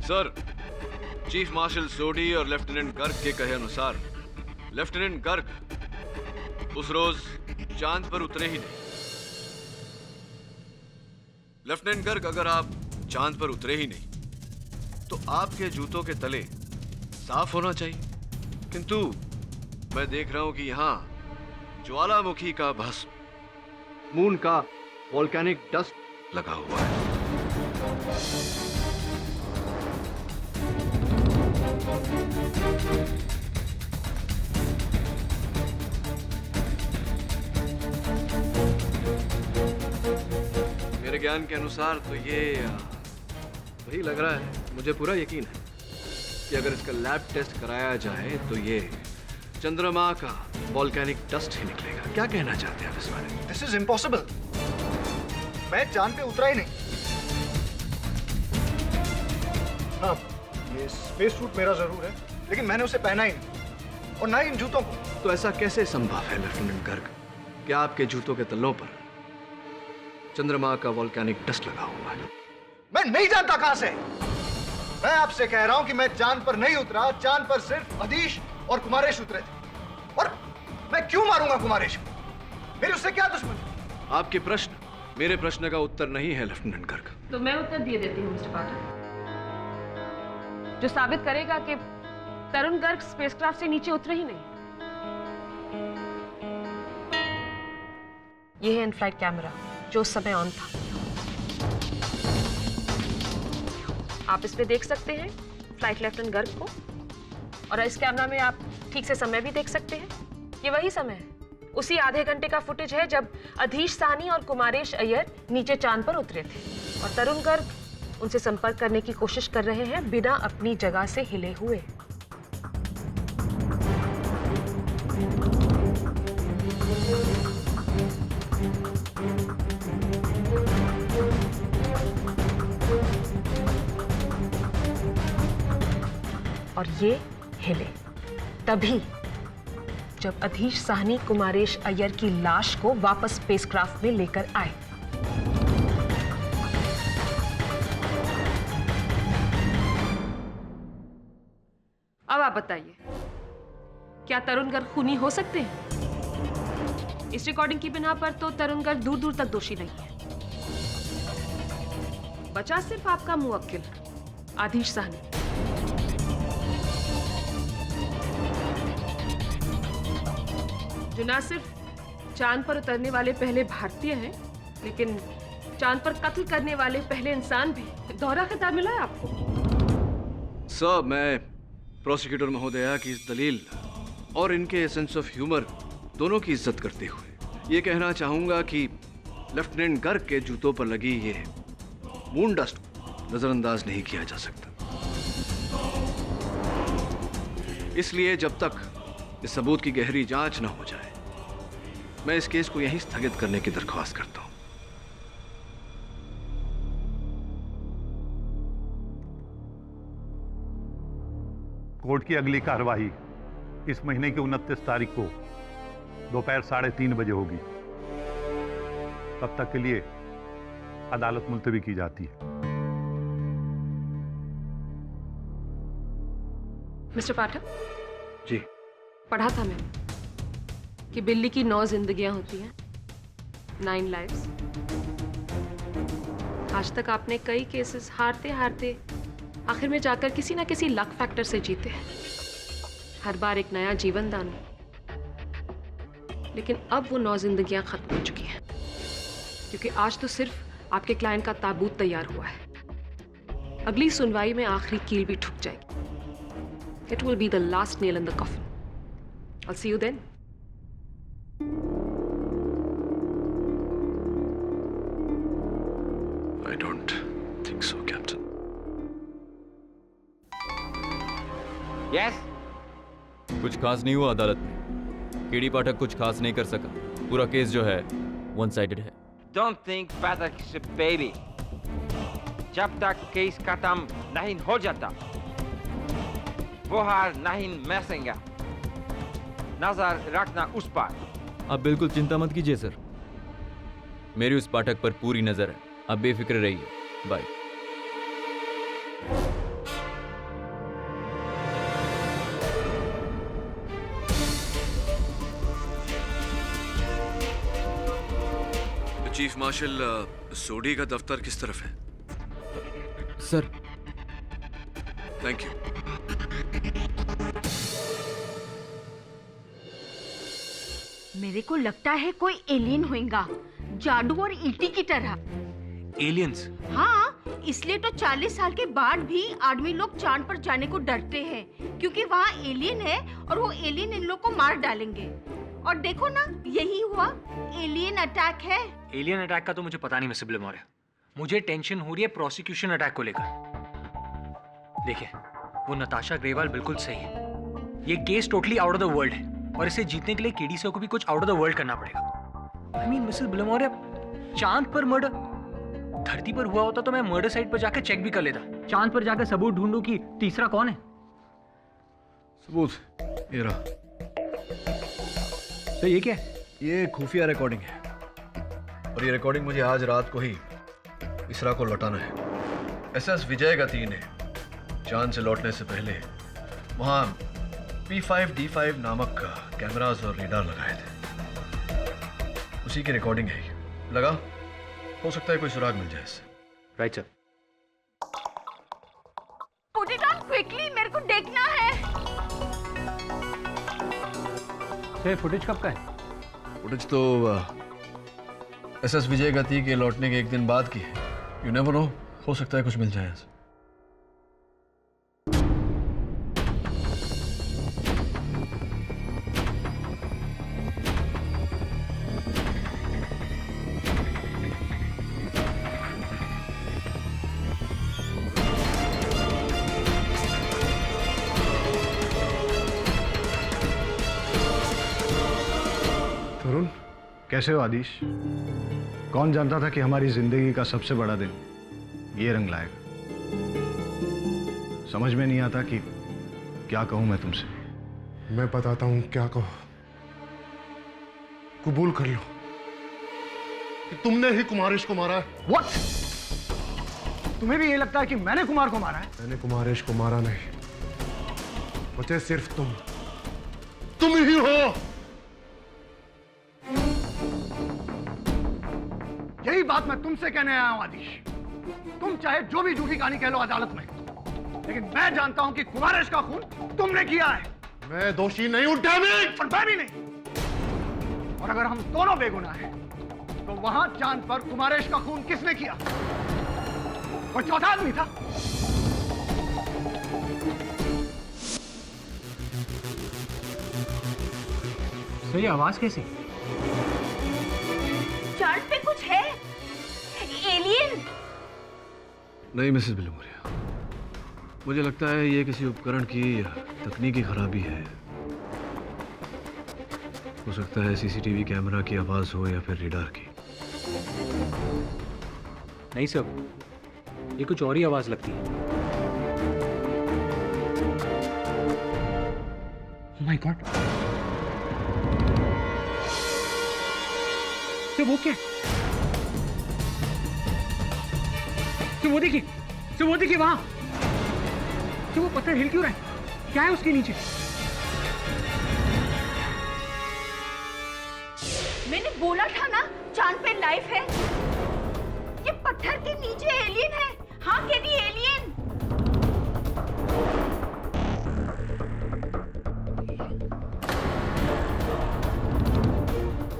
सर, चीफ मार्शल सोडी और लेफ्टिनेंट गर्ग के कहे अनुसार लेफ्टिनेंट गर्ग उस रोज चांद पर उतरे ही नहीं। लेफ्टिनेंट गर्ग, अगर आप चांद पर उतरे ही नहीं तो आपके जूतों के तले साफ होना चाहिए, किंतु मैं देख रहा हूं कि यहां ज्वालामुखी का भस्म, मून का वोल्केनिक डस्ट लगा हुआ है। मेरे ज्ञान के अनुसार तो ये वही लग रहा है। मुझे पूरा यकीन है कि अगर इसका लैब टेस्ट कराया जाए तो ये चंद्रमा का वोल्केनिक डस्ट ही निकलेगा। क्या कहना चाहते हैं आप इस बारे में?
This is impossible. मैं चांद पे उतरा ही नहीं। हाँ, ये स्पेस सूट मेरा जरूर है, लेकिन मैंने उसे पहना ही नहीं, और ना ही इन जूतों को।
तो ऐसा कैसे संभव है लेफ्टिनेंट गर्ग कि आपके जूतों के तलों पर चंद्रमा का वोल्केनिक डस्ट लगा हुआ है?
मैं नहीं जानता कहां से। मैं आपसे कह रहा हूं कि मैं चांद पर नहीं उतरा। चांद पर सिर्फ अधीश और कुमारेश उतरे थे, और मैं क्यों मारूंगा कुमारेश को? मेरी उससे क्या दुश्मनी?
आपके प्रश्न मेरे प्रश्न का उत्तर नहीं है लेफ्टिनेंट गर्ग।
तो मैं उत्तर दिए देती हूँ मिस्टर पाठक, जो साबित करेगा कि तरुण गर्ग स्पेसक्राफ्ट से नीचे उतरे ही नहीं। ये है इन फ्लाइट कैमरा जो उस समय ऑन था। आप इस पे देख सकते हैं फ्लाइट लेफ्टिनेंट गर्ग को, और इस कैमरा में आप ठीक से समय भी देख सकते हैं। ये वही समय है, उसी आधे घंटे का फुटेज है जब अधीश साहनी और कुमारेश अय्यर नीचे चांद पर उतरे थे, और तरुण गर्ग उनसे संपर्क करने की कोशिश कर रहे हैं बिना अपनी जगह से हिले हुए। और ये हिले तभी जब अधीश साहनी कुमारेश अय्यर की लाश को वापस स्पेसक्राफ्ट में लेकर आए। अब आप बताइए, क्या तरुण गर्ग खूनी हो सकते हैं? इस रिकॉर्डिंग की बिना पर तो तरुण गर्ग दूर दूर तक दोषी नहीं है। बचा सिर्फ आपका मुवक्किल आधीश साहनी। जो ना सिर्फ चांद पर उतरने वाले पहले भारतीय हैं, लेकिन चांद पर कत्ल करने वाले पहले इंसान भी। दोहरा खिताब मिला है आपको।
सर, मैं प्रोसिक्यूटर महोदया की इस दलील और इनके सेंस ऑफ ह्यूमर दोनों की इज्जत करते हुए ये कहना चाहूंगा कि लेफ्टिनेंट गर्ग के जूतों पर लगी ये मून डस्ट नजरअंदाज नहीं किया जा सकता। इसलिए जब तक इस सबूत की गहरी जांच न हो जाए, मैं इस केस को यहीं स्थगित करने की दरख्वास्त करता हूं।
कोर्ट की अगली कार्यवाही इस महीने की 29 तारीख को दोपहर 3:30 बजे होगी। तब तक के लिए अदालत मुलतवी की जाती है।
मिस्टर पाठक
जी,
पढ़ा था मैंने कि बिल्ली की 9 जिंदगियां होती हैं, 9 लाइव्स। आज तक आपने कई केसेस हारते हारते आखिर में जाकर किसी ना किसी लक फैक्टर से जीते हैं। हर बार एक नया जीवन दान, लेकिन अब वो 9 जिंदगियां खत्म हो चुकी हैं, क्योंकि आज तो सिर्फ आपके क्लाइंट का ताबूत तैयार हुआ है। अगली सुनवाई में आखिरी कील भी ठुक जाएगी। It will be the last nail in the coffin. I'll see you then.
I don't think so, Captain.
Yes?
कुछ खास नहीं हुआ अदालत में। केडी पाठक कुछ खास नहीं कर सका। पूरा केस जो है वन साइडेड है।
Don't think Pathak is a baby. जब तक केस खत्म नहीं हो जाता, वो हार नहीं मैसेंगा। नजर रखना उस पर।
आप बिल्कुल चिंता मत कीजिए सर, मेरी उस पाठक पर पूरी नजर है। आप बेफिक्र रहिए। बाय।
चीफ मार्शल, सोडी का दफ्तर किस तरफ है?
Sir,
thank you.
मेरे को लगता है कोई एलियन होगा, जादू और ईटी की तरह।
एलियंस?
हाँ, इसलिए तो 40 साल के बाद भी आदमी लोग चांद पर जाने को डरते हैं, क्योंकि वहाँ एलियन है और वो एलियन इन लोग को मार डालेंगे। और देखो ना, यही हुआ, एलियन अटैक है।
एलियन अटैक का तो मुझे पता नहीं मिस्टर ब्लेमोरे। मुझे टेंशन हो रही है प्रोसिक्यूशन अटैक को लेकर। देखिए, वो नताशा ग्रेवाल बिल्कुल सही है। ये case totally out of the world है, और इसे जीतने के लिए केडी को भी कुछ आउट ऑफ द वर्ल्ड करना पड़ेगा। आई मीन मिसेस ब्लेमोरे, चांद पर मर्डर, धरती पर हुआ होता तो मैं मर्डर साइट पर जाकर चेक भी कर लेता। चांद पर जाकर सबूत ढूंढूं कि तीसरा कौन है।
सबूत ये रहा।
तो ये क्या है?
ये खुफिया रिकॉर्डिंग है, और ये रिकॉर्डिंग मुझे आज रात को ही इसरा को लौटाना है। एसएस विजय गति ने चांद से लौटने से पहले वहां P5D5 नामक कैमरास और रेडार लगाए थे। उसी की रिकॉर्डिंग है ये। लगा? हो सकता है कोई सुराग मिल जाए इससे।
Right sir.
Put it on quickly, मेरे को देखना है।
सर फुटेज कब का है?
फुटेज तो एसएस विजय गति के लौटने के एक दिन बाद की है। यू नेवर नो, हो सकता है कुछ मिल जाए ऐसे।
तरुण,
कैसे हो आदिश? कौन जानता था कि हमारी जिंदगी का सबसे बड़ा दिन ये रंग लाएगा। समझ में नहीं आता कि क्या कहूं मैं तुमसे।
मैं बताता हूं क्या कहो। कबूल कर लो कि तुमने ही कुमारेश को मारा है।
What? तुम्हें भी ये लगता है कि मैंने कुमार को मारा है?
मैंने कुमारेश को मारा नहीं, बचे सिर्फ तुम ही हो।
यही बात मैं तुमसे कहने आया हूं आदिश। तुम चाहे जो भी झूठी कहानी कह लो अदालत में, लेकिन मैं जानता हूं कि कुमारेश का खून तुमने किया है।
मैं दोषी नहीं हूं, डैम इट!
और मैं भी नहीं। और अगर हम दोनों बेगुनाह हैं, तो वहां चांद पर कुमारेश का खून किसने किया? कोई चौथा आदमी था?
सही आवाज कैसी?
चांद पे कुछ है? एलियन?
नहीं मिसेस बिलुमोरिया, मुझे लगता है ये किसी उपकरण की तकनीकी खराबी है। हो सकता है सीसीटीवी कैमरा की आवाज हो या फिर रेडार की।
नहीं सर, ये कुछ और ही आवाज लगती है। माय गॉड, तो वो क्या? तो वो देखिए, वहां। तो वो पत्थर हिल क्यों रहा है? क्या है उसके नीचे?
मैंने बोला था ना, चांद पे लाइफ है। ये पत्थर के नीचे एलियन है। हाँ केडी, एलियन।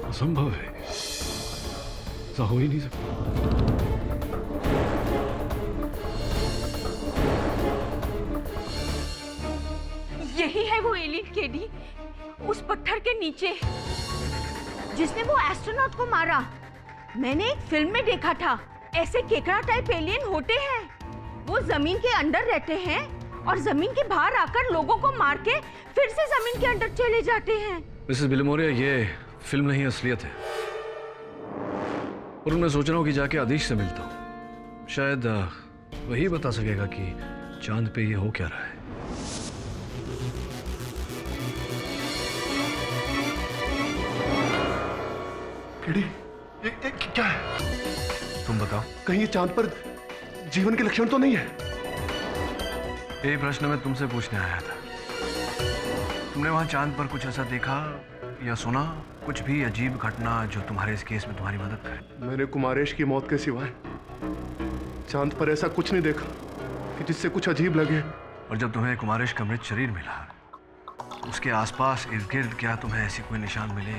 असंभव है, ऐसा हो ही नहीं सकता।
यही है वो एलियन केडी, उस पत्थर के नीचे, जिसने वो एस्ट्रोनॉट को मारा। मैंने एक फिल्म में देखा था, ऐसे केकड़ा टाइप एलियन होते हैं। वो जमीन के अंदर रहते हैं और जमीन के बाहर आकर लोगों को मार के फिर से जमीन के अंदर चले जाते हैं।
मिसेस बिलुमोरिया, ये फिल्म नहीं असलियत है। और मैं सोच रहा हूँ कि जाके आदिश से मिलता हूँ। शायद वही बता सकेगा कि चांद पे ये हो क्या रहा है।
केडी, ये क्या है?
तुम बताओ।
कहीं ये चांद पर जीवन के लक्षण तो नहीं है?
ये प्रश्न मैं तुमसे पूछने आया था। तुमने वहां चांद पर कुछ ऐसा देखा या सुना, कुछ भी अजीब घटना जो तुम्हारे इस केस में तुम्हारी मदद करे?
मैंने कुमारेश की मौत के सिवाय चांद पर ऐसा कुछ नहीं देखा कि जिससे कुछ अजीब लगे।
और जब तुम्हें कुमारेश का मृत शरीर मिला, उसके आसपास इर्द गिर्द क्या तुम्हें ऐसे कोई निशान मिले,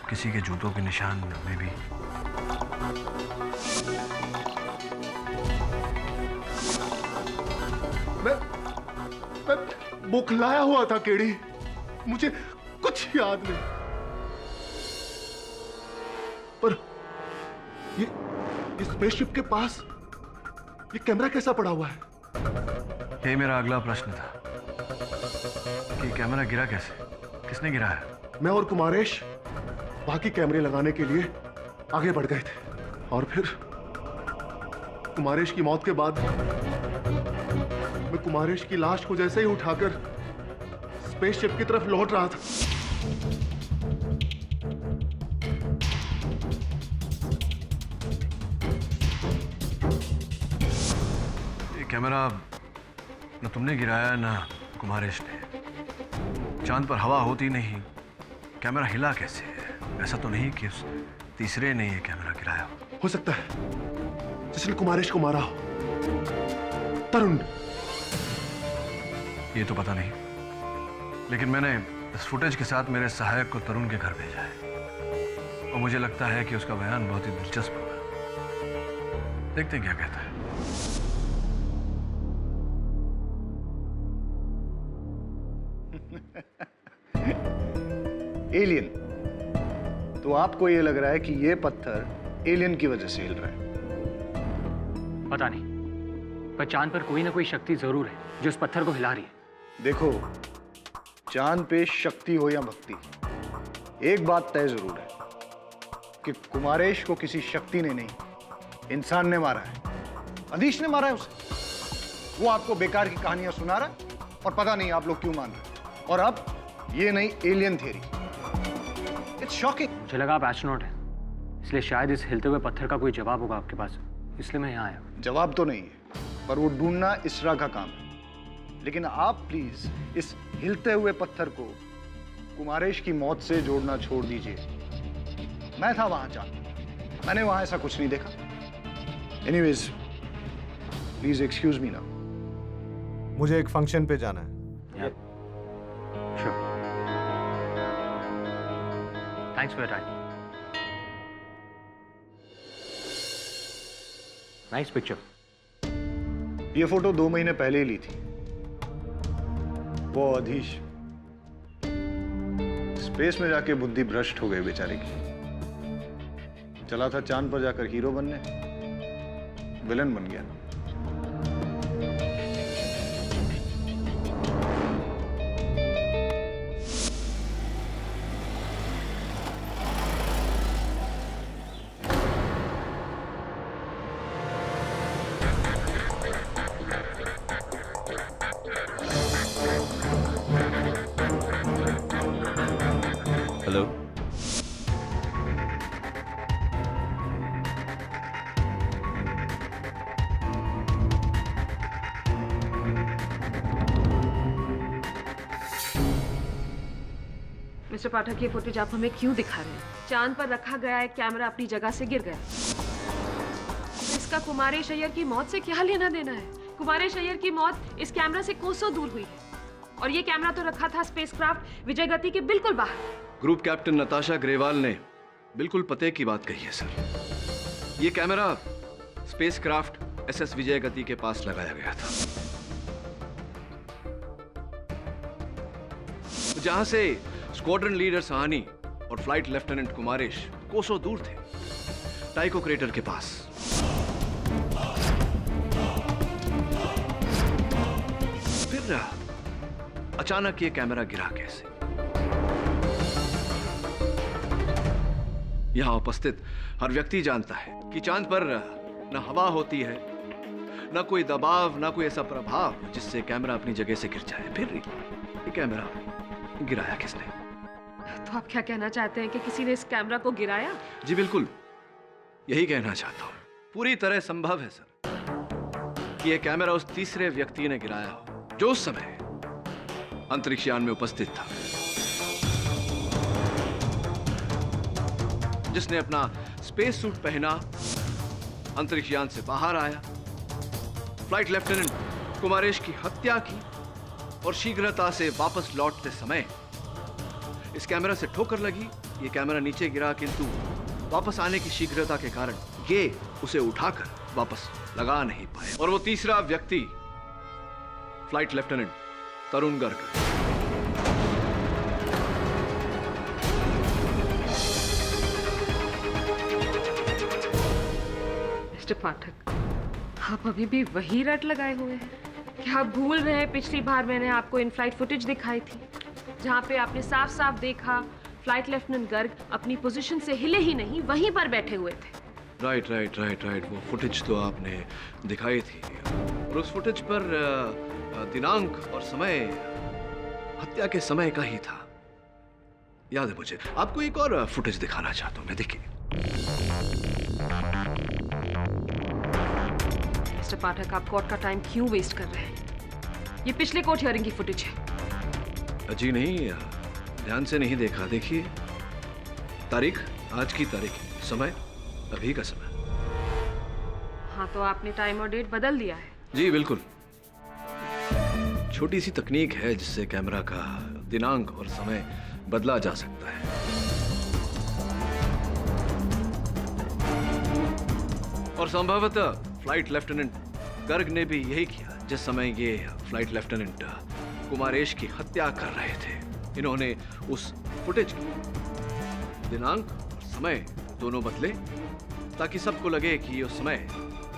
किसी के जूतों के निशान में भी?
मैं बुखलाया हुआ था केडी, मुझे कुछ याद नहीं। पर ये स्पेसशिप के पास ये कैमरा कैसा पड़ा हुआ है?
यही मेरा अगला प्रश्न था कि कैमरा गिरा कैसे, किसने गिराया?
मैं और कुमारेश बाकी कैमरे लगाने के लिए आगे बढ़ गए थे, और फिर कुमारेश की मौत के बाद मैं कुमारेश की लाश को जैसे ही उठाकर स्पेसशिप की तरफ लौट रहा था,
ये कैमरा न तुमने गिराया न कुमारेश ने। चांद पर हवा होती नहीं, कैमरा हिला कैसे? ऐसा तो नहीं कि उस तीसरे ने ये कैमरा गिराया।
हो सकता है जिसने कुमारेश को मारा हो तरुण।
ये तो पता नहीं, लेकिन मैंने इस फुटेज के साथ मेरे सहायक को तरुण के घर भेजा है और मुझे लगता है कि उसका बयान बहुत ही दिलचस्प होगा। देखते हैं क्या कहता है।
एलियन। तो आपको ये लग रहा है कि ये पत्थर एलियन की वजह से हिल रहा है?
पता नहीं, पर चांद पर कोई ना कोई शक्ति जरूर है जो उस पत्थर को हिला रही है।
देखो, चांद पे शक्ति हो या भक्ति, एक बात तय जरूर है कि कुमारेश को किसी शक्ति ने नहीं, इंसान ने मारा है। अधीश ने मारा है उसे। वो आपको बेकार की कहानियां सुना रहा है और पता नहीं आप लोग क्यों मान रहे हैं। और अब ये नई एलियन थियरी, इट्स शॉकिंग।
मुझे लगा आप एस्ट्रोनॉट हैं, इसलिए शायद इस हिलते हुए पत्थर का कोई जवाब होगा आपके पास, इसलिए मैं यहाँ आया हूँ।
जवाब तो नहीं है, पर वो ढूंढना इसरा का काम है। लेकिन आप प्लीज इस हिलते हुए पत्थर को कुमारेश की मौत से जोड़ना छोड़ दीजिए। मैं था वहां चांद, मैंने वहां ऐसा कुछ नहीं देखा। Anyways, please excuse me now.
मुझे एक फंक्शन पे जाना है।
Sure. Thanks for your time. Nice picture.
ये फोटो 2 महीने पहले ही ली थी। वो अधीश स्पेस में जाके बुद्धि भ्रष्ट हो गई बेचारे की। चला था चांद पर जाकर हीरो बनने, विलन बन गया।
हेलो,
मिस्टर पाठक, ये फुटेज आप हमें क्यों दिखा रहे हैं? चांद पर रखा गया एक कैमरा अपनी जगह से गिर गया। इसका कुमारेश अय्यर की मौत से क्या लेना देना है? कुमारेश अय्यर की मौत इस कैमरा से कोसों दूर हुई है और ये कैमरा तो रखा था स्पेसक्राफ्ट विजय गति के बिल्कुल बाहर।
ग्रुप कैप्टन नताशा ग्रेवाल ने बिल्कुल पते की बात कही है सर। ये camera spacecraft SS Vijay Gati के पास लगाया गया था, जहां से स्क्वाड्रन लीडर सहानी और फ्लाइट लेफ्टिनेंट कुमारेश कोसों दूर थे, टाइको क्रेटर के पास। फिर अचानक ये कैमरा गिरा कैसे? यहां उपस्थित हर व्यक्ति जानता है कि चांद पर न हवा होती है, न कोई दबाव, न कोई ऐसा प्रभाव जिससे कैमरा अपनी जगह से गिर जाए। फिर ये कैमरा गिराया किसने?
तो आप क्या कहना चाहते हैं कि किसी ने इस कैमरा को गिराया?
जी बिल्कुल, यही कहना चाहता हूं। पूरी तरह संभव है सर कि यह कैमरा उस तीसरे व्यक्ति ने गिराया हो जो उस समय अंतरिक्ष यान में उपस्थित था, जिसने अपना स्पेस सूट पहना, अंतरिक्ष यान से बाहर आया, फ्लाइट लेफ्टिनेंट कुमारेश की हत्या की और शीघ्रता से वापस लौटते समय इस कैमरा से ठोकर लगी। ये कैमरा नीचे गिरा, किंतु वापस आने की शीघ्रता के कारण ये उसे उठाकर वापस लगा नहीं पाए। और वो तीसरा व्यक्ति flight lieutenant Tarun Garg.
Mister पाठक, आप अभी भी वही रट लगाए हुए हैं? क्या आप भूल रहे हैं पिछली बार मैंने आपको इन फ्लाइट फुटेज दिखाई थी, जहां पे आपने साफ साफ देखा फ्लाइट लेफ्टिनेंट गर्ग अपनी पोजीशन से हिले ही नहीं, वहीं पर बैठे हुए थे।
राइट। वो फुटेज तो आपने दिखाई थी और उस फुटेज पर दिनांक और समय हत्या के समय का ही था, याद है मुझे। आपको एक और फुटेज दिखाना चाहता हूं मैं, देखिए।
मिस्टर पाठक, आप कोर्ट का टाइम क्यों वेस्ट कर रहे हैं? ये पिछले कोर्ट हियरिंग की फुटेज है।
जी नहीं, ध्यान से नहीं देखा। देखिए तारीख, आज की तारीख, समय अभी का समय।
हाँ, तो आपने टाइम और डेट बदल दिया है।
जी बिल्कुल। छोटी सी तकनीक है जिससे कैमरा का दिनांक और समय बदला जा सकता है। और संभवतः फ्लाइट लेफ्टिनेंट गर्ग ने भी यही किया जिस समय ये फ्लाइट लेफ्टिनेंट कुमारेश की हत्या कर रहे थे। इन्होंने उस फुटेज की दिनांक और समय दोनों बदले ताकि सबको लगे कि उस समय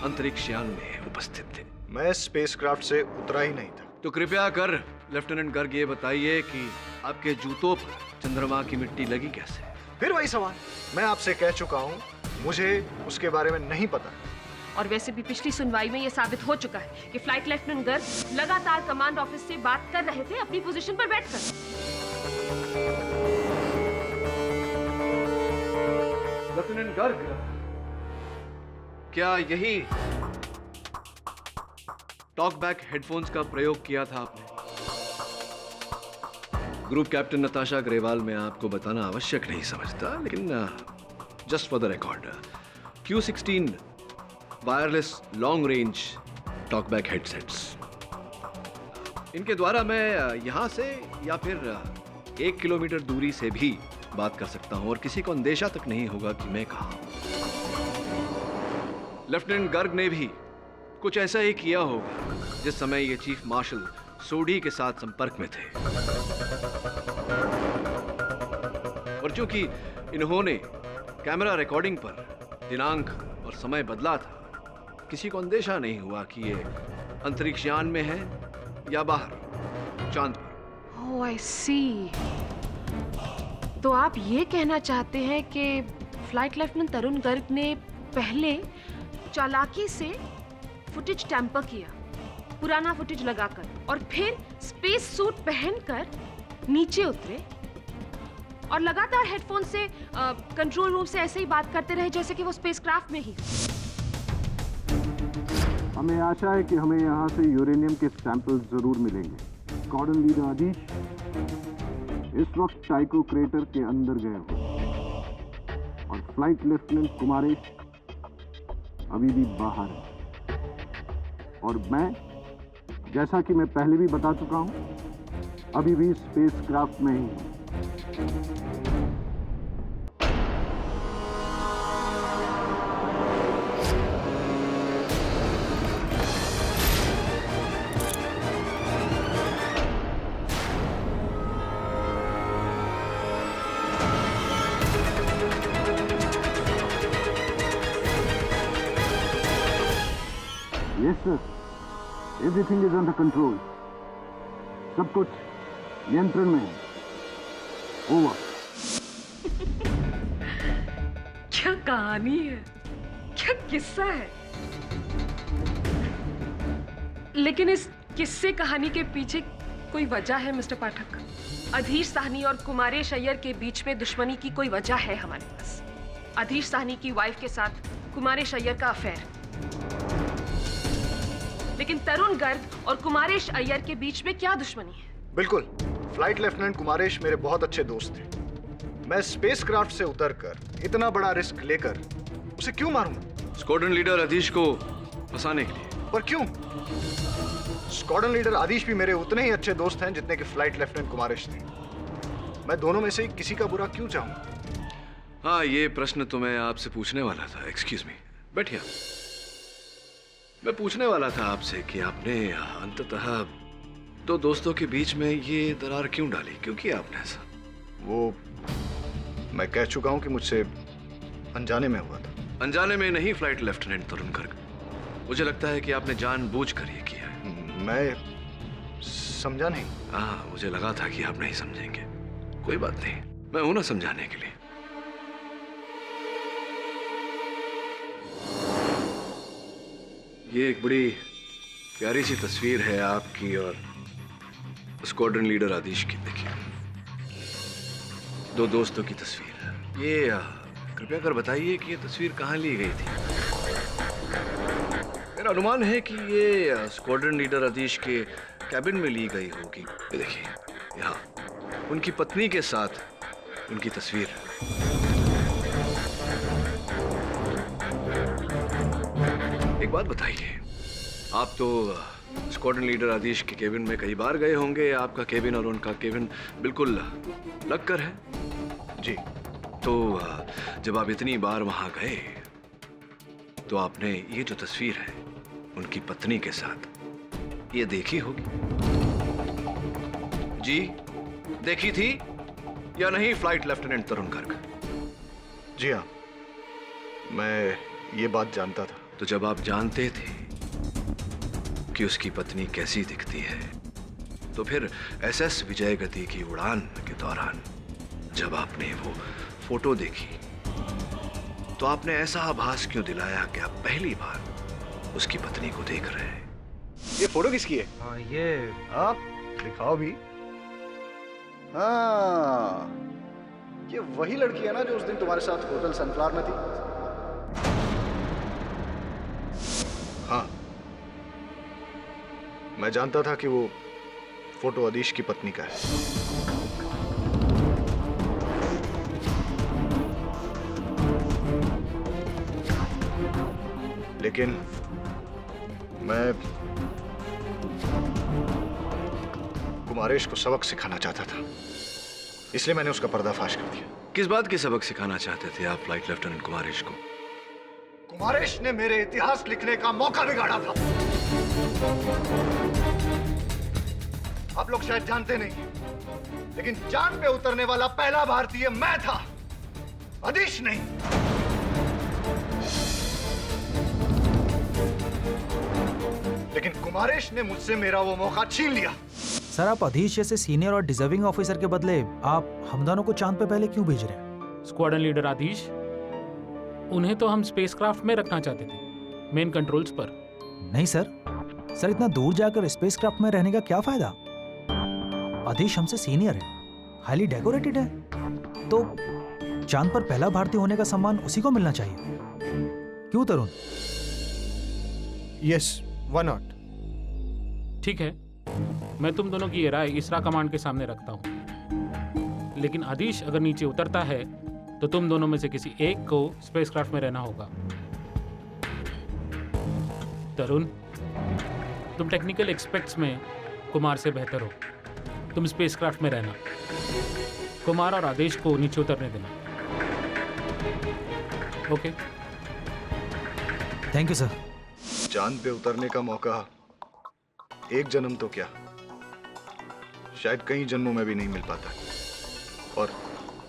अंतरिक्ष यान में उपस्थित थे।
मैं स्पेसक्राफ्ट से उतरा ही नहीं था।
तो कृपया कर लेफ्टिनेंट गर्ग ये बताइए कि आपके जूतों पर चंद्रमा की मिट्टी लगी कैसे?
फिर वही सवाल। मैं आपसे कह चुका हूँ, मुझे उसके बारे में नहीं पता।
और वैसे भी पिछली सुनवाई में यह साबित हो चुका है कि फ्लाइट लेफ्टिनेंट गर्ग लगातार कमांड ऑफिस से बात कर रहे थे अपनी पोजीशन पर बैठकर।
लेफ्टिनेंट गर्ग, क्या यही टॉक बैक हेडफोन्स का प्रयोग किया था आपने? ग्रुप कैप्टन नताशा ग्रेवाल मैं आपको बताना आवश्यक नहीं समझता, लेकिन just for the record, Q16 wireless long range talk back headsets, इनके द्वारा मैं यहां से या फिर 1 किलोमीटर दूरी से भी बात कर सकता हूं और किसी को अंदेशा तक नहीं होगा कि मैं कहां हूं। लेफ्टिनेंट गर्ग ने भी कुछ ऐसा ही किया होगा जिस समय ये चीफ मार्शल सोडी के साथ संपर्क में थे। और चूंकि इन्होंने कैमरा रिकॉर्डिंग पर दिनांक और समय बदला था, किसी को अंदेशा नहीं हुआ कि ये अंतरिक्ष यान में है या बाहर चांद पर।
ओह, आई सी। तो आप ये कहना चाहते हैं कि फ्लाइट लेफ्टिनेंट तरुण गर्ग ने पहले चालाकी से फुटेज टैंपर किया, पुराना फुटेज लगाकर, और फिर स्पेस सूट पहनकर नीचे उतरे और लगातार हेडफोन से कंट्रोल रूम से ऐसे ही बात करते रहे जैसे कि वो स्पेसक्राफ्ट में ही।
हमें आशा है कि हमें यहाँ से यूरेनियम के सैंपल जरूर मिलेंगे। स्क्वाड्रन लीडर आदिश इस वक्त टाइको क्रेटर के अंदर गए हो और फ्लाइट लेफ्टिनेंट कुमारेश अभी भी बाहर है। और मैं, जैसा कि मैं पहले भी बता चुका हूं, अभी भी स्पेसक्राफ्ट में ही हूं। Yes, sir. Everything is under control. सब कुछ नियंत्रण में है। Over.
क्या कहानी है, क्या किस्सा है। लेकिन इस किस्से कहानी के पीछे कोई वजह है मिस्टर पाठक। अधीर साहनी और कुमारेश अय्यर के बीच में दुश्मनी की कोई वजह है हमारे पास। अधीर साहनी की वाइफ के साथ कुमारेश अय्यर का अफेयर, लेकिन तरुण गर्ग और कुमारेश अय्यर के बीच में क्या दुश्मनी है?
बिल्कुल, फ्लाइट लेफ्टिनेंट कुमारेश मेरे बहुत अच्छे दोस्त थे। मैं स्पेसक्राफ्ट से उतरकर इतना बड़ा रिस्क लेकर उसे क्यों मारूंगा?
स्क्वाड्रन लीडर आदिश को फंसाने के लिए।
पर क्यों? स्क्वाड्रन लीडर आदिश भी मेरे उतने ही अच्छे दोस्त हैं जितने कि फ्लाइट लेफ्टिनेंट कुमारेश थे। मैं दोनों में से किसी का बुरा क्यों चाहूंगा?
हाँ, ये प्रश्न तो मैं आपसे पूछने वाला था। एक्सक्यूज मी, बैठिए। मैं पूछने वाला था आपसे कि आपने अंततः दो दोस्तों के बीच में ये दरार क्यों डाली? क्यों किया आपने ऐसा?
वो मैं कह चुका हूं कि मुझसे अनजाने में हुआ था।
अनजाने में नहीं फ्लाइट लेफ्टिनेंट तरुण गर्ग, मुझे लगता है कि आपने जानबूझकर ये किया है।
मैं समझा नहीं।
हाँ, मुझे लगा था कि आप नहीं समझेंगे। कोई बात नहीं, मैं हूं ना समझाने के लिए। ये एक बड़ी प्यारी सी तस्वीर है आपकी और स्क्वाड्रन लीडर आदिश की। देखिए, दो दोस्तों की तस्वीर। ये कृपया कर बताइए कि ये तस्वीर कहाँ ली गई थी? मेरा अनुमान है कि ये स्क्वाड्रन लीडर आदिश के कैबिन में ली गई होगी। ये देखिए, यहाँ उनकी पत्नी के साथ उनकी तस्वीर। एक बात बताइए, आप तो स्क्वाड्रन लीडर आदिश के केबिन में कई बार गए होंगे। आपका केबिन और उनका केबिन बिल्कुल लगकर है।
जी।
तो जब आप इतनी बार वहां गए तो आपने ये जो तस्वीर है उनकी पत्नी के साथ ये देखी होगी। जी, देखी थी या नहीं फ्लाइट लेफ्टिनेंट तरुण गर्ग?
जी हाँ, मैं ये बात जानता था।
तो जब आप जानते थे कि उसकी पत्नी कैसी दिखती है, तो फिर एसएस विजय गति की उड़ान के दौरान जब आपने वो फोटो देखी तो आपने ऐसा आभास क्यों दिलाया कि आप पहली बार उसकी पत्नी को देख रहे हैं?
ये फोटो किसकी है?
ये
आप दिखाओ भी। हाँ, ये वही लड़की है ना जो उस दिन तुम्हारे साथ होटल सनफ्लावर में थी? हाँ, मैं जानता था कि वो फोटो आदिश की पत्नी का है। लेकिन मैं कुमारेश को सबक सिखाना चाहता था, इसलिए मैंने उसका पर्दाफाश कर दिया।
किस बात की सबक सिखाना चाहते थे आप फ्लाइट लेफ्टिनेंट कुमारेश को?
कुमारेश ने मेरे इतिहास लिखने का मौका बिगाड़ा था। आप लोग शायद जानते नहीं, लेकिन चांद पे उतरने वाला पहला भारतीय मैं था, आदिश नहीं। लेकिन कुमारेश ने मुझसे मेरा वो मौका छीन लिया।
सर, आप अधीश जैसे सीनियर और डिजर्विंग ऑफिसर के बदले आप हम दोनों को चांद पे पहले क्यों भेज रहे हैं?
स्क्वाड्रन लीडर आदिश, उन्हें तो हम स्पेसक्राफ्ट में रखना चाहते थे, मेन कंट्रोल्स पर।
नहीं सर, इतना दूर जाकर स्पेसक्राफ्ट में रहने का क्या फायदा? अधीश हमसे सीनियर है, हाईली डेकोरेटेड है, तो चांद पर पहला भारतीय होने का सम्मान उसी को मिलना चाहिए। क्यों तरुण?
Yes, why not?
ठीक है, मैं तुम दोनों की ये राय इसरा कमांड के सामने रखता हूँ। लेकिन आदिश अगर नीचे उतरता है तो तुम दोनों में से किसी एक को स्पेसक्राफ्ट में रहना होगा। तरुण, तुम टेक्निकल एक्सपेक्ट्स में कुमार से बेहतर हो, तुम स्पेसक्राफ्ट में रहना। कुमार और आदेश को नीचे उतरने देना। ओके?
Thank you sir.
चांद पे उतरने का मौका एक जन्म तो क्या, शायद कई जन्मों में भी नहीं मिल पाता। और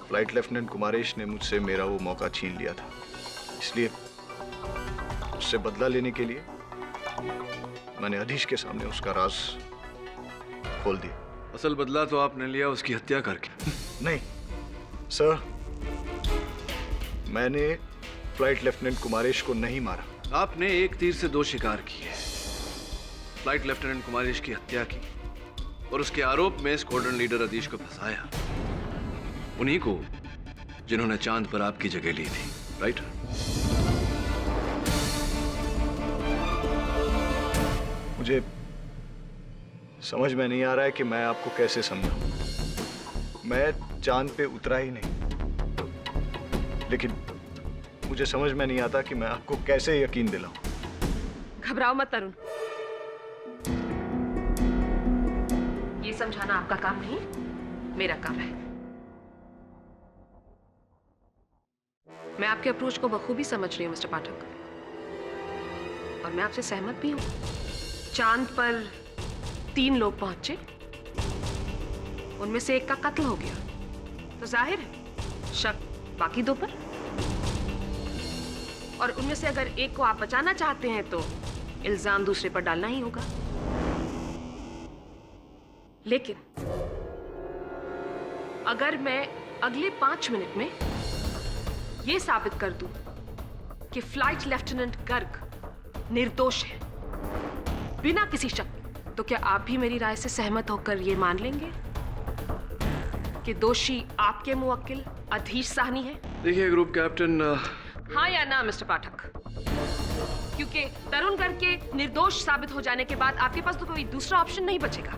फ्लाइट लेफ्टिनेंट कुमारेश ने मुझसे मेरा वो मौका छीन लिया था, इसलिए उससे बदला लेने के लिए मैंने अधीश के सामने उसका राज खोल दिया।
असल बदला तो आपने लिया उसकी हत्या करके।
नहीं सर, मैंने फ्लाइट लेफ्टिनेंट कुमारेश को नहीं मारा।
आपने एक तीर से दो शिकार किए। फ्लाइट लेफ्टिनेंट कुमारेश की हत्या की और उसके आरोप में स्क्वाड्रन लीडर आदिश को फंसाया, उन्हीं को जिन्होंने चांद पर आपकी जगह ली थी, राइट?
मुझे समझ में नहीं आ रहा है कि मैं आपको कैसे समझाऊं। मैं चांद पे उतरा ही नहीं, लेकिन मुझे समझ में नहीं आता कि मैं आपको कैसे यकीन दिलाऊं।
घबराओ मत तरुण, ये समझाना आपका काम नहीं, मेरा काम है। मैं आपके अप्रोच को बखूबी समझ रही हूँ मिस्टर पाठक, और मैं आपसे सहमत भी हूँ। चांद पर 3 लोग पहुंचे, उनमें से एक का कत्ल हो गया, तो जाहिर है शक बाकी 2 पर। और उनमें से अगर एक को आप बचाना चाहते हैं तो इल्जाम दूसरे पर डालना ही होगा। लेकिन अगर मैं अगले 5 मिनट में यह साबित कर दूं कि फ्लाइट लेफ्टिनेंट गर्ग निर्दोष है बिना किसी शक, तो क्या आप भी मेरी राय से सहमत होकर यह मान लेंगे कि दोषी आपके मुवक्किल अधीश साहनी है?
देखिए ग्रुप कैप्टन,
हाँ या ना मिस्टर पाठक? क्योंकि तरुण गर्ग के निर्दोष साबित हो जाने के बाद आपके पास तो कोई दूसरा ऑप्शन नहीं बचेगा।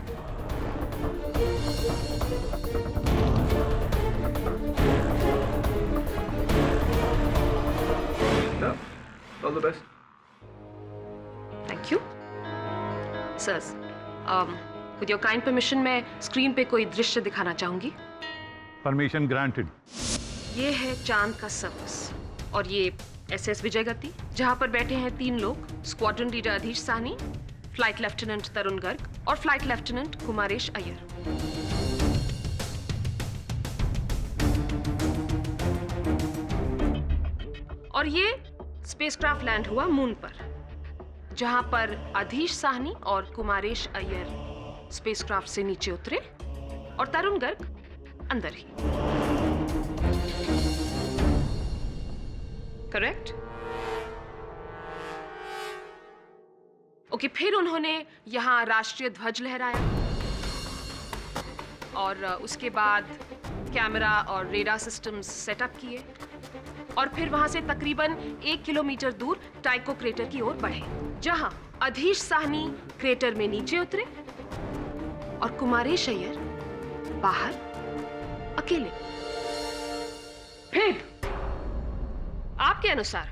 All the best.
Thank you sir. With your kind permission मैं स्क्रीन पे कोई दृश्य दिखाना चाहूंगी।
Permission granted.
ये है चांद का सर्विस और ये SS विजय गति, जहां पर बैठे हैं 3 लोग, squadron leader अधीश Sahni, flight lieutenant Tarun Garg और फ्लाइट लेफ्टिनेंट कुमारेश अय्यर। और ये स्पेसक्राफ्ट लैंड हुआ मून पर, जहां पर अधीश साहनी और कुमारेश अय्यर स्पेसक्राफ्ट से नीचे उतरे और तरुण गर्ग अंदर ही। करेक्ट? ओके, फिर उन्होंने यहां राष्ट्रीय ध्वज लहराया और उसके बाद कैमरा और रेडार सिस्टम्स सेटअप किए और फिर वहां से तकरीबन 1 किलोमीटर दूर टाइको क्रेटर की ओर बढ़े, जहां अधीश साहनी क्रेटर में नीचे उतरे और कुमारेश अय्यर बाहर अकेले। फिर आपके अनुसार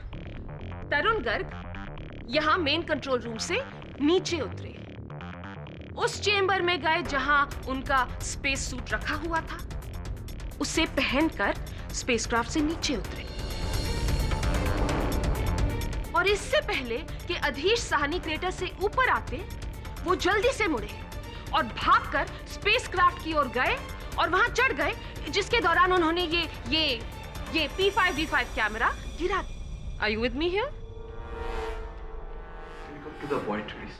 तरुण गर्ग यहां मेन कंट्रोल रूम से नीचे उतरे, उस चेंबर में गए जहां उनका स्पेस सूट रखा हुआ था, उसे पहनकर स्पेसक्राफ्ट से नीचे उतरे और इससे पहले कि अधीश साहनी क्रेटर से ऊपर आते, वो जल्दी से मुड़े और भागकर स्पेसक्राफ्ट की ओर गए और वहां चढ़ गए, जिसके दौरान उन्होंने ये P5D5 कैमरा गिरा। Are you with me here?
To the point, please.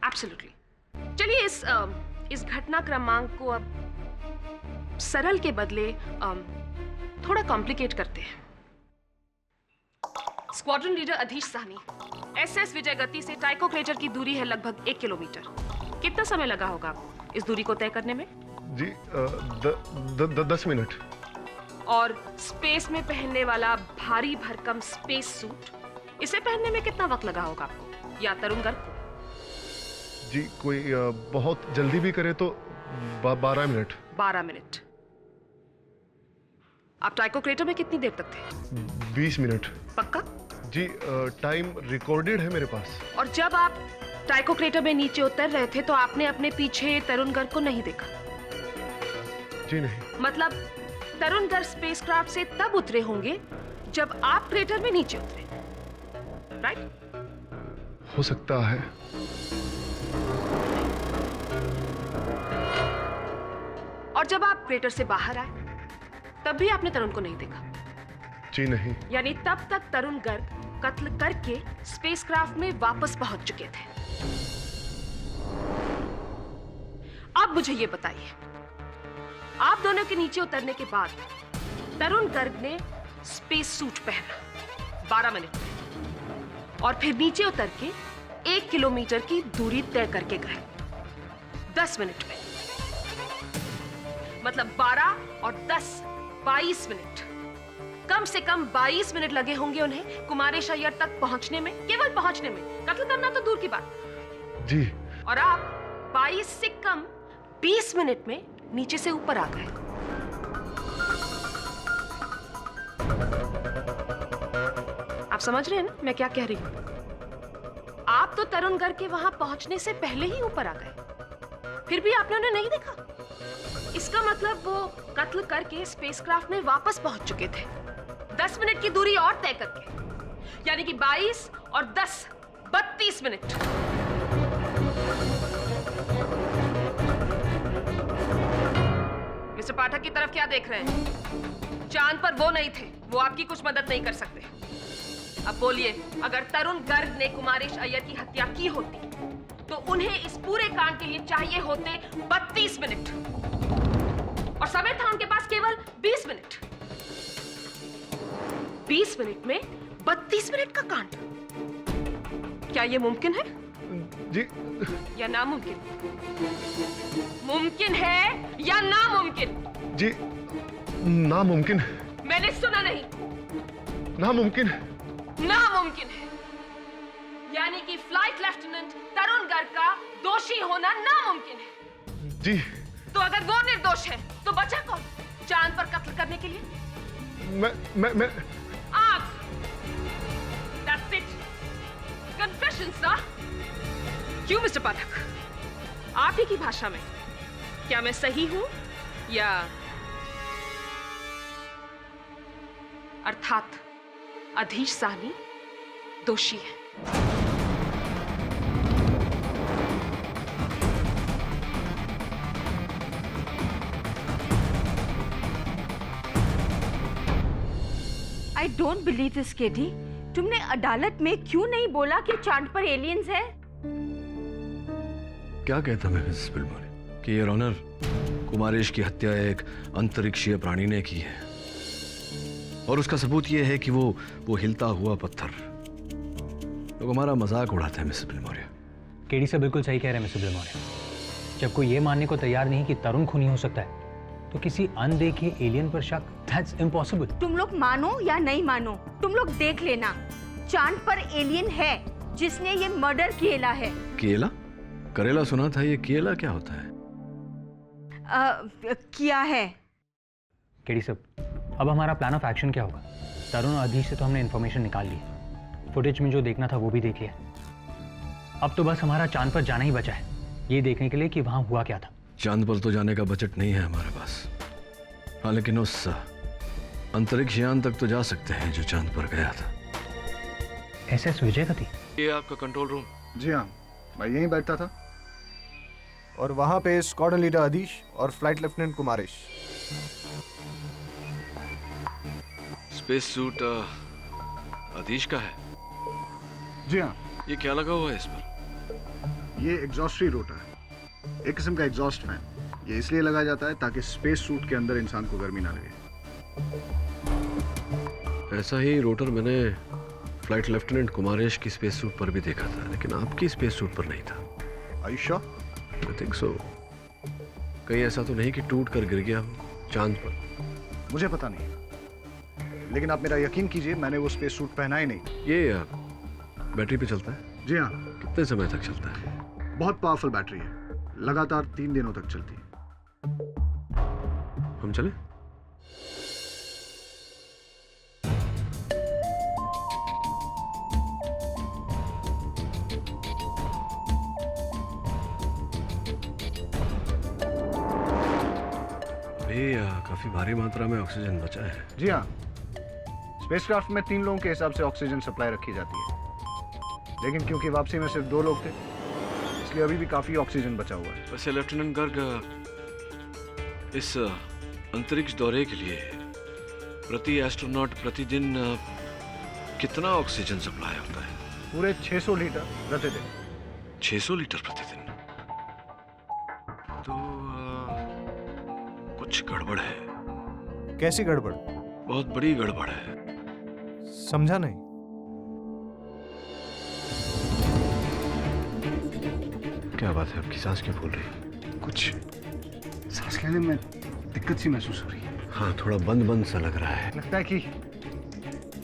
Absolutely. चलिए इस घटना क्रमांक को अब सरल के बदले थोड़ा कॉम्प्लिकेट करते हैं। स्क्वाड्रन लीडर अधीश साहनी, SS विजय गति से टाइको क्रेटर की दूरी है लगभग 1 किलोमीटर। कितना समय लगा होगा इस दूरी को तय करने में?
जी 10 मिनट।
और स्पेस में पहनने वाला भारी भरकम स्पेस सूट, इसे पहनने में कितना वक्त लगा होगा आपको या तरुण गर्ग को?
जी कोई बहुत जल्दी भी करे तो 12 मिनट।
12 मिनट। आप टाइको क्रेटर में कितनी देर तक थे?
20 मिनट।
पक्का?
जी टाइम रिकॉर्डेड है मेरे पास।
और जब आप टाइको क्रेटर में नीचे उतर रहे थे तो आपने अपने पीछे तरुण गर्ग को नहीं देखा?
जी नहीं।
मतलब तरुण गर्ग स्पेसक्राफ्ट से तब उतरे होंगे जब आप क्रेटर में नीचे उतरे, राइट?
हो सकता है।
और जब आप क्रेटर से बाहर आए तब भी आपने तरुण को नहीं देखा?
जी नहीं।
यानी तब तक तरुण गर्ग कत्ल करके स्पेसक्राफ्ट में वापस पहुंच चुके थे। अब मुझे ये बताइए, आप दोनों के नीचे उतरने के बाद तरुण गर्ग ने स्पेस सूट पहना 12 मिनट में और फिर नीचे उतर के 1 किलोमीटर की दूरी तय करके गए 10 मिनट में। मतलब 12 और 10 22 मिनट, कम से कम 22 मिनट लगे होंगे उन्हें कुमारेश अय्यर तक पहुंचने में, केवल पहुंचने में। कत्ल करना तो दूर की बात।
जी।
और आप 22 से कम 20 मिनट में नीचे से ऊपर आ गए। आप समझ रहे हैं ना मैं क्या कह रही हूं? आप तो तरुण गर्ग के वहां पहुंचने से पहले ही ऊपर आ गए, फिर भी आपने उन्हें नहीं देखा। इसका मतलब वो कत्ल करके स्पेसक्राफ्ट में वापस पहुंच चुके थे 10 मिनट की दूरी और तय करके, यानी कि 22 और 10 32 मिनट। मिस्टर पाठक की तरफ क्या देख रहे हैं? चांद पर वो नहीं थे, वो आपकी कुछ मदद नहीं कर सकते। अब बोलिए, अगर तरुण गर्ग ने कुमारेश अय्यर की हत्या की होती तो उन्हें इस पूरे कांड के लिए चाहिए होते 32 मिनट और समय था उनके पास केवल 20 मिनट। 20 मिनट में 32 मिनट का कांड, क्या यह मुमकिन है?
जी।
या नामुमकिन? मुमकिन है या नामुमकिन?
जी नामुमकिन।
मैंने सुना नहीं।
नामुमकिन।
नामुमकिन है, यानी कि फ्लाइट लेफ्टिनेंट तरुण गर्ग का दोषी होना नामुमकिन है।
जी।
तो अगर वो निर्दोष है तो बचा कौन चांद पर कत्ल करने के लिए?
मैं
आप। That's it. Confession क्वेश्चंस ना। क्यों मिस्टर पाठक, आप ही की भाषा में क्या मैं सही हूं या अर्थात अधीश साहनी दोषी है?
I don't believe this KD. तुमने अदालत में क्यों नहीं बोला कि चांद पर एलियंस है?
क्या कहता मैं मिसेस बिलमोरे कि योर ऑनर, कुमारेश की हत्या एक अंतरिक्षीय प्राणी ने की है और उसका सबूत यह है कि वो हिलता हुआ पत्थर। लोग हमारा मजाक उड़ाते हैं मिसेस बिलमोरे।
केडी से बिल्कुल सही कह रहे हैं मिस्टर बिलमोरे। जब कोई ये मानने को तैयार नहीं कि तरुण खूनी हो सकता है, तो किसी अनदेखे एलियन पर शक, दैट्स इम्पॉसिबल।
तुम लोग मानो या नहीं मानो, तुम लोग देख लेना, चांद पर एलियन है जिसने ये मर्डर किया है।
केला? करेला सुना था, ये केला क्या होता है?
किया है।
केडी साहब, अब हमारा प्लान ऑफ एक्शन क्या होगा? तरुण और अधीश से तो हमने इन्फॉर्मेशन निकाल ली, फुटेज में जो देखना था वो भी देख लिया। अब तो बस हमारा चांद पर जाना ही बचा है, ये देखने के लिए कि वहां हुआ क्या था।
चांद पर तो जाने का बजट नहीं है हमारे पास। हाँ, लेकिन उस अंतरिक्ष यान तक तो जा सकते हैं जो चांद पर गया था।
SS विजयगति?
ये आपका कंट्रोल रूम?
जी हाँ, मैं यहीं बैठता था और वहाँ पे स्क्वाड्रन लीडर अधीश और flight lieutenant Kumaresh.
Space suit Adhish का है?
जी हाँ।
ये क्या लगा हुआ है इस पर?
ये एग्जॉस्ट फ्री रोटर है, एक किस्म का एग्जॉस्ट फैन। ये इसलिए लगाया जाता है ताकि स्पेस सूट के अंदर इंसान को गर्मी ना लगे।
ऐसा ही रोटर मैंने फ्लाइट लेफ्टिनेंट कुमारेश की स्पेस सूट पर भी देखा था, लेकिन आपकी स्पेस सूट पर नहीं था।
Are you sure?
I think so. कहीं ऐसा तो नहीं कि टूट कर गिर गया हो चांद पर?
मुझे पता नहीं, लेकिन आप मेरा यकीन कीजिए, मैंने वो स्पेस सूट पहना ही नहीं।
ये बैटरी पे चलता है?
जी हाँ।
कितने समय तक चलता है?
बहुत पावरफुल बैटरी है, लगातार 3 दिनों तक चलती है।
हम चले? काफी भारी मात्रा में ऑक्सीजन बचा है।
जी हाँ, स्पेसक्राफ्ट में 3 लोगों के हिसाब से ऑक्सीजन सप्लाई रखी जाती है, लेकिन क्योंकि वापसी में सिर्फ 2 लोग थे, इसलिए अभी भी काफी ऑक्सीजन बचा हुआ है।
वैसे लेफ्टिनेंट गर्ग, इस अंतरिक्ष दौरे के लिए प्रति एस्ट्रोनॉट प्रतिदिन कितना ऑक्सीजन सप्लाई होता है?
पूरे 600 लीटर प्रतिदिन।
600 लीटर प्रतिदिन? तो कुछ गड़बड़ है।
कैसी गड़बड़?
बहुत बड़ी गड़बड़ है।
समझा नहीं।
क्या बात है, आपकी सांस क्यों फूल रही है?
कुछ सांस लेने में दिक्कत सी महसूस हो रही है।
हाँ, थोड़ा बंद बंद सा लग रहा है।
लगता है कि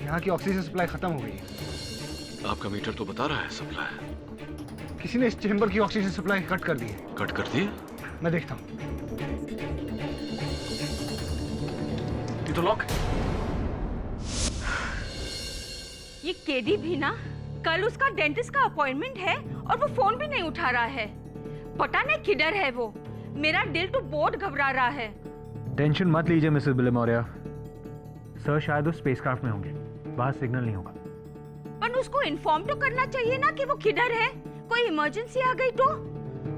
यहाँ की ऑक्सीजन सप्लाई खत्म हो गई है।
आपका मीटर तो बता रहा है सप्लाई।
किसी ने इस चेंबर की ऑक्सीजन सप्लाई कट कर दी है।
कट कर दी?
मैं देखता हूँ।
ये तो लॉक।
ये केडी भी ना, कल उसका डेंटिस्ट का अपॉइंटमेंट है और वो फोन भी नहीं उठा रहा है। पता नहीं किधर है वो। मेरा दिल तो बहुत घबरा रहा है।
टेंशन मत लीजिए मिसेस बिलेमोरिया, सर शायद उस स्पेसक्राफ्ट में होंगे, वहां सिग्नल नहीं होगा।
पर उसको इन्फॉर्म तो करना चाहिए ना कि वो किधर है। कोई इमरजेंसी आ गई तो?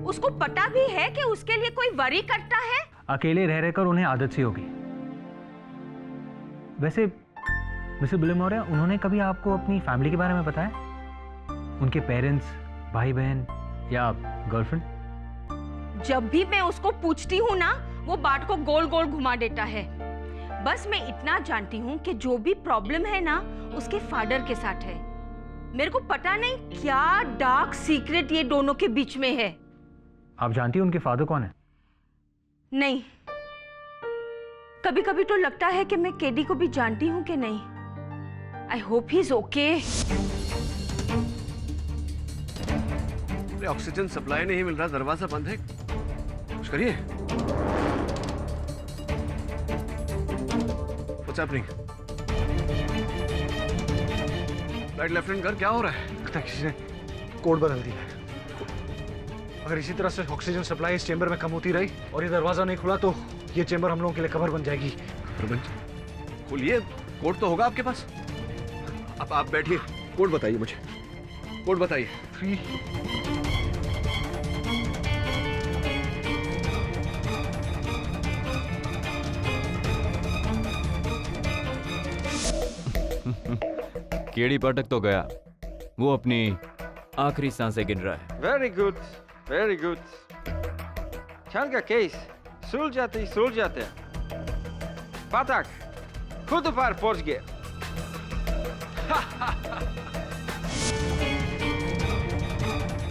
उसको पता भी है कि उसके लिए कोई वरी करता है।
अकेले रह रहकर उन्हें आदत सी होगी। वैसे मिसेस बिलेमोरिया, उन्होंने कभी आपको अपनी फैमिली के बारे में बताया? उनके पेरेंट्स, भाई बहन या गर्लफ्रेंड?
जब भी मैं उसको पूछती हूँ ना, वो बात को गोल गोल घुमा देता है। बस मैं इतना जानती हूँ कि जो भी प्रॉब्लम है ना, उसके फादर के साथ है। मेरे को पता नहीं क्या डार्क सीक्रेट ये दोनों के बीच में है।
आप जानती हैं उनके फादर कौन है?
नहीं, कभी कभी तो लगता है कि मैं केडी को भी जानती हूँ कि नहीं। I hope he is okay.
Oxygen supply नहीं मिल रहा, दरवाजा बंद है, कुछ करिए। What's happening? Flight lieutenant Garg, क्या हो रहा है?
लगता है किसी ने कोड बदल दिया है। अगर इसी तरह से ऑक्सीजन सप्लाई इस चेंबर में कम होती रही और ये दरवाजा नहीं खुला तो ये चेंबर हम लोगों के लिए कबर बन जाएगी।
खोलिए, कोड तो होगा आपके पास। अब आप बैठिए, कोड बताइए मुझे, कोड बताइए।
3
केडी पाठक तो गया, वो अपनी आखिरी सांसें गिन रहा है।
Very good, very good. चांद का केस सुलझ जाते। पाठक खुद पार पहुंच गया।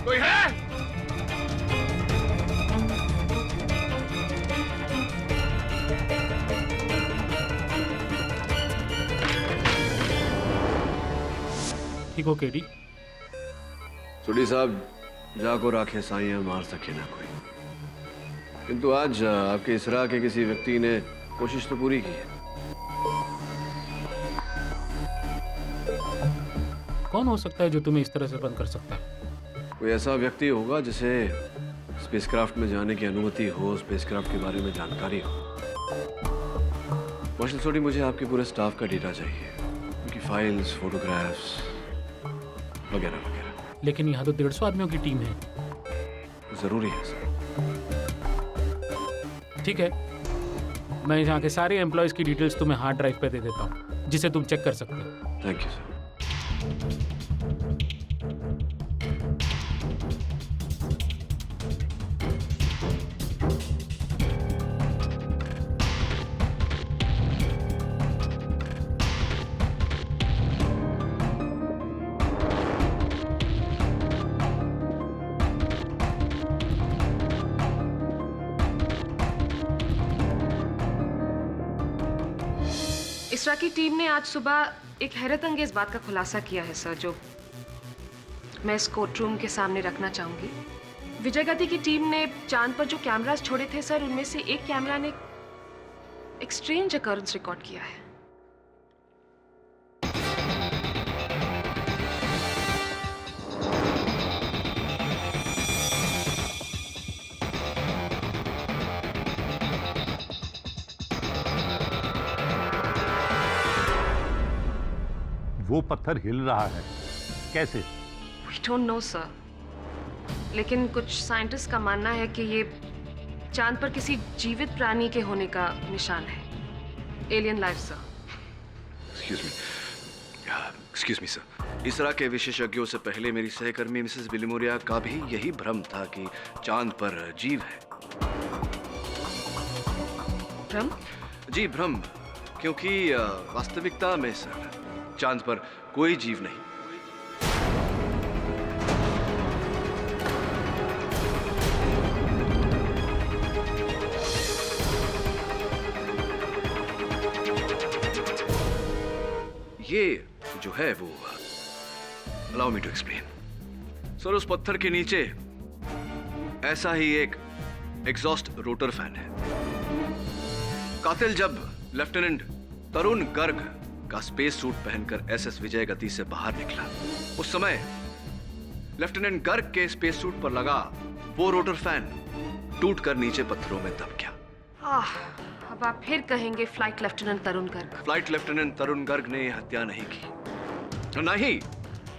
कोई है?
ठीक हो केडी?
सुडी साहब, जाको राखे साइयां मार सके ना कोई। किंतु आज आपके इसरा के किसी व्यक्ति ने कोशिश तो पूरी की है।
कौन हो सकता है जो तुम्हें इस तरह से बंद कर सकता है?
कोई ऐसा व्यक्ति होगा जिसे स्पेसक्राफ्ट में जाने की अनुमति हो, स्पेसक्राफ्ट के बारे में जानकारी हो। मार्शल सोडी, मुझे आपके पूरे स्टाफ का डेटा चाहिए, उनकी फाइल्स, फोटोग्राफ्स वगैरह वगैरह।
लेकिन यहाँ तो 150 आदमियों की टीम है।
जरूरी है सर।
ठीक है, मैं यहाँ के सारे एम्प्लॉयज की डिटेल्स तुम्हें हार्ड ड्राइव पे दे देता हूँ, जिसे तुम चेक कर सकते हो।
Thank you sir.
इसरा की टीम ने आज सुबह एक हैरत अंगेज बात का खुलासा किया है सर, जो मैं इस कोर्ट रूम के सामने रखना चाहूंगी। विजय गति की टीम ने चांद पर जो कैमरास छोड़े थे सर, उनमें से एक कैमरा ने एक स्ट्रेंज अकरेंस रिकॉर्ड किया है।
वो पत्थर हिल रहा है, कैसे?
We don't know sir, लेकिन कुछ साइंटिस्ट का मानना है कि ये चांद पर किसी जीवित प्राणी के होने का निशान है। Alien life sir.
Excuse me sir, इसरा के विशेषज्ञों से पहले मेरी सहकर्मी मिसेस बिलिमोरिया का भी यही भ्रम था कि चांद पर जीव है।
भ्रम?
जी भ्रम, क्योंकि वास्तविकता में सर चांद पर कोई जीव नहीं। ये जो है वो, allow me to explain sir. उस पत्थर के नीचे ऐसा ही एक एग्जॉस्ट रोटर फैन है। कातिल जब लेफ्टिनेंट तरुण गर्ग का स्पेस सूट पहनकर एसएस विजय गति से बाहर निकला, उस समय लेफ्टिनेंट गर्ग के स्पेस सूट पर लगा वो रोटर फैन टूटकर नीचे पत्थरों में दब गया।
अब आप फिर कहेंगे flight lieutenant Tarun Garg.
Flight lieutenant Tarun Garg ने यह हत्या नहीं की, न ही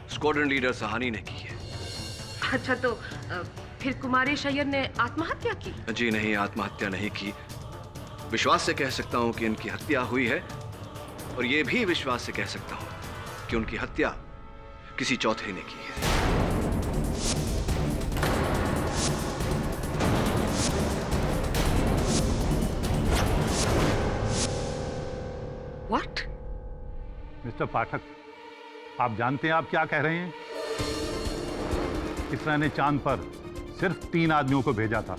स्क्वाड्रन लीडर सहानी ने की है।
अच्छा, तो फिर कुमारी शैयर ने आत्महत्या की?
जी नहीं, आत्महत्या नहीं की। विश्वास से कह सकता हूं कि इनकी हत्या हुई है, और यह भी विश्वास से कह सकता हूं कि उनकी हत्या किसी चौथे ने की है।
What?
मिस्टर पाठक, आप जानते हैं आप क्या कह रहे हैं? इसरा ने चांद पर सिर्फ 3 आदमियों को भेजा था,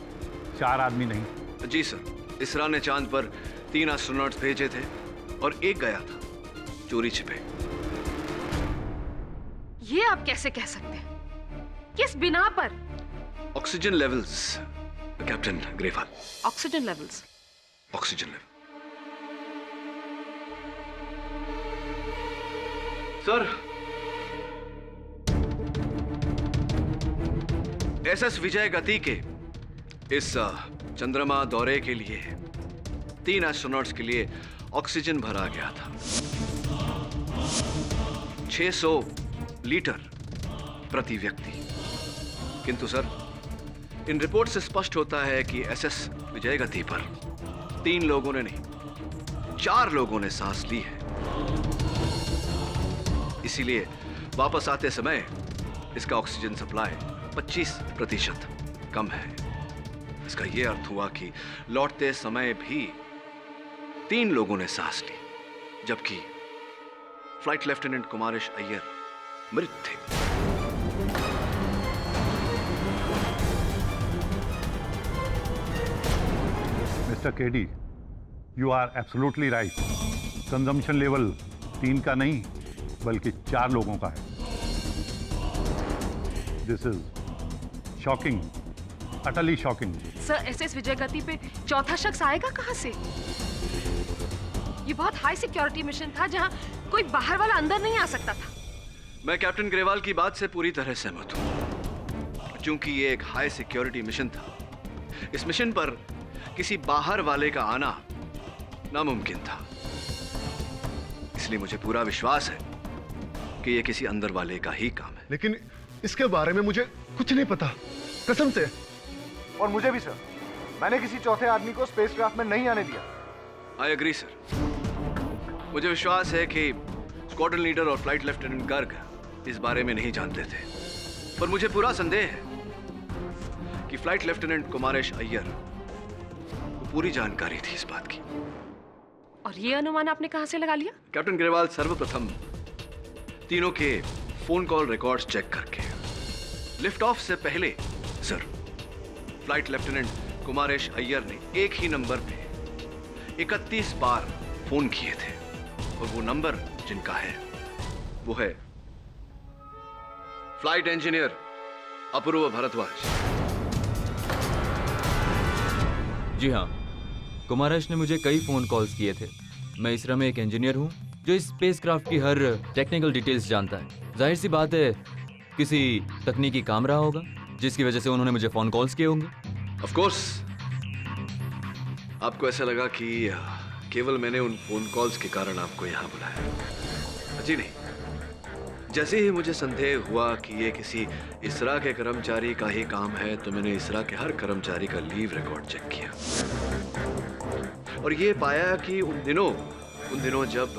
4 आदमी नहीं।
जी सर, इसरा ने चांद पर 3 एस्ट्रोनॉट्स भेजे थे और एक गया था चोरी छिपे।
ये आप कैसे कह सकते हैं? किस बिना पर?
Oxygen levels captain Grewal.
Oxygen levels?
Oxygen level sir. SS Vijay Gati के इस चंद्रमा दौरे के लिए 3 एस्ट्रोनॉट्स के लिए ऑक्सीजन भरा गया था। 600 लीटर प्रति व्यक्ति। किंतु सर, इन रिपोर्ट से स्पष्ट होता है कि एसएस विजय गति पर 3 लोगों ने नहीं, 4 लोगों ने सांस ली है। इसीलिए वापस आते समय इसका ऑक्सीजन सप्लाई 25% कम है। इसका यह अर्थ हुआ कि लौटते समय भी 3 लोगों ने सांस ली, जबकि फ्लाइट लेफ्टिनेंट कुमारेश अय्यर मृत थे।
Mister KD, you are absolutely right. Consumption level 3 का नहीं बल्कि 4 लोगों का है। This is shocking, utterly shocking.
Sir, SS Vijay Gati पे चौथा शख्स आएगा कहां से? ये बहुत हाई सिक्योरिटी मिशन था जहां कोई बाहर वाला अंदर नहीं आ सकता था।
मैं कैप्टन ग्रेवाल की बात से पूरी तरह सहमत हूं। चूंकि ये एक हाई सिक्योरिटी मिशन था, इस मिशन पर किसी बाहर वाले का आना नामुमकिन था। इसलिए मुझे पूरा विश्वास है कि ये किसी अंदर वाले का ही काम है।
लेकिन इसके बारे में मुझे कुछ नहीं पता, कसम से।
और मुझे भी सर, मैंने किसी चौथे आदमी को स्पेसक्राफ्ट में नहीं आने दिया।
I agree sir. मुझे विश्वास है कि स्क्वाड्रन लीडर और फ्लाइट लेफ्टिनेंट गर्ग इस बारे में नहीं जानते थे, पर मुझे पूरा संदेह है कि फ्लाइट लेफ्टिनेंट कुमारेश अय्यर को पूरी जानकारी थी इस बात की।
और ये अनुमान आपने कहां से लगा लिया?
कैप्टन ग्रेवाल सर्वप्रथम तीनों के फोन कॉल रिकॉर्ड्स चेक करके लिफ्ट ऑफ से पहले sir, flight lieutenant Kumaresh Iyer ने एक ही नंबर पे 31 बार फोन किए थे, और वो नंबर जिनका है वो है फ्लाइट इंजीनियर अपूर्व भारद्वाज।
जी हाँ, कुमारेश ने मुझे कई फोन कॉल्स किए थे। मैं इसरा में एक इंजीनियर हूँ जो इस स्पेसक्राफ्ट की हर टेक्निकल डिटेल्स जानता है। जाहिर सी बात है, किसी तकनीकी काम रहा होगा जिसकी वजह से उन्होंने मुझे फोन कॉल्स किए होंगे।
ऑफ कोर्स, आपको ऐसा लगा कि केवल मैंने उन फोन कॉल्स के कारण आपको यहां बुलाया। जी नहीं, जैसे ही मुझे संदेह हुआ कि ये किसी इसरा के कर्मचारी का ही काम है, तो मैंने इसरा के हर कर्मचारी का लीव रिकॉर्ड चेक किया और ये पाया कि उन दिनों जब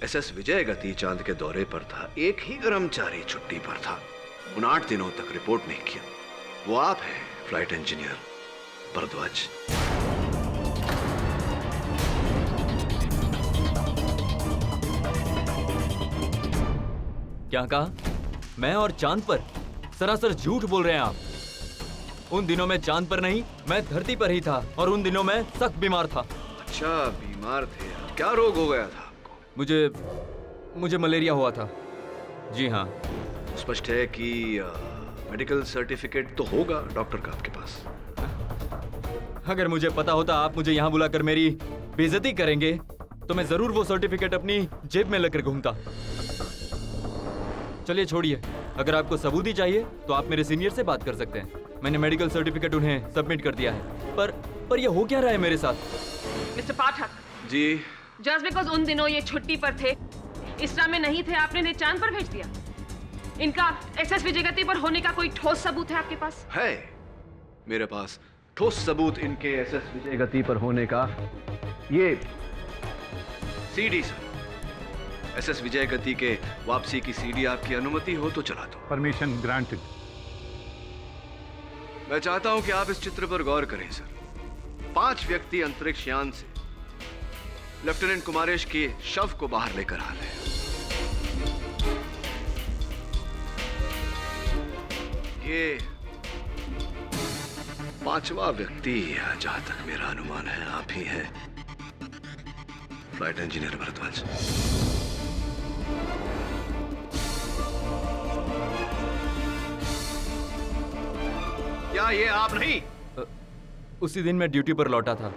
एसएस विजय गति चांद के दौरे पर था, एक ही कर्मचारी छुट्टी पर था। उन 8 दिनों तक रिपोर्ट नहीं किया। वो आप हैं, फ्लाइट इंजीनियर भारद्वाज।
क्या कहा? मैं और चांद पर? सरासर झूठ बोल रहे हैं आप। उन दिनों में चांद पर नहीं, मैं धरती पर ही था, और उन दिनों में सख्त बीमार था।
अच्छा, बीमार थे? क्या रोग हो गया था आपको?
मुझे मलेरिया हुआ था। जी हाँ।
स्पष्ट है कि मेडिकल सर्टिफिकेट तो होगा डॉक्टर का आपके पास।
अगर मुझे पता होता आप मुझे यहाँ बुलाकर मेरी बेइज्जती करेंगे, तो मैं जरूर वो सर्टिफिकेट अपनी जेब में लेकर घूमता। चलिए छोड़िए, अगर आपको सबूत ही चाहिए तो आप मेरे सीनियर से बात कर सकते हैं। मैंने मेडिकल सर्टिफिकेट उन्हें सबमिट कर दिया है। पर ये हो क्या रहा है मेरे साथ?
Mister Pathak
ji,
just because उन दिनों ये छुट्टी पर थे, इसरा में नहीं थे, आपने इन्हें चांद पर भेज दिया। इनका एसएस विजय गति पर होने का कोई ठोस सबूत है आपके पास?
है मेरे पास ठोस सबूत इनके एसएस विजय गति पर होने का। ये CD sir, SS Vijay Gati के वापसी की सीडी। आपकी अनुमति हो तो चला दो।
Permission granted.
मैं चाहता हूं कि आप इस चित्र पर गौर करें सर। 5 व्यक्ति अंतरिक्ष यान से लेफ्टिनेंट कुमारेश के शव को बाहर लेकर आ रहे हैं। ये 5वां व्यक्ति, जहां तक मेरा अनुमान है, आप ही हैं, फ्लाइट इंजीनियर भारद्वाज। क्या ये आप नहीं?
उसी दिन मैं ड्यूटी पर लौटा था।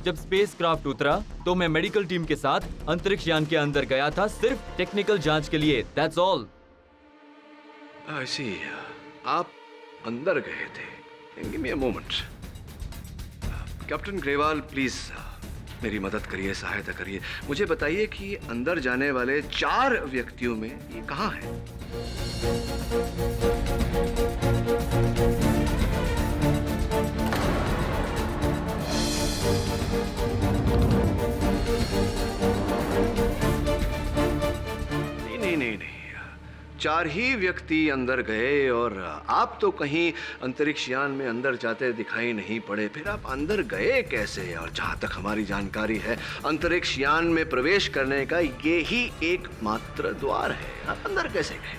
जब स्पेसक्राफ्ट उतरा तो मैं मेडिकल टीम के साथ अंतरिक्ष यान के अंदर गया था, सिर्फ टेक्निकल जांच के लिए। That's all.
I see. आप अंदर गए थे। Give me a moment. Captain Grewal please मेरी मदद करिए, सहायता करिए। मुझे बताइए कि अंदर जाने वाले 4 व्यक्तियों में ये कहाँ है? नहीं, 4 ही व्यक्ति अंदर गए और आप तो कहीं अंतरिक्ष यान में अंदर जाते दिखाई नहीं पड़े। फिर आप अंदर गए कैसे? और जहां तक हमारी जानकारी है, अंतरिक्ष यान में प्रवेश करने का ये ही एकमात्र द्वार है। आप अंदर कैसे गए?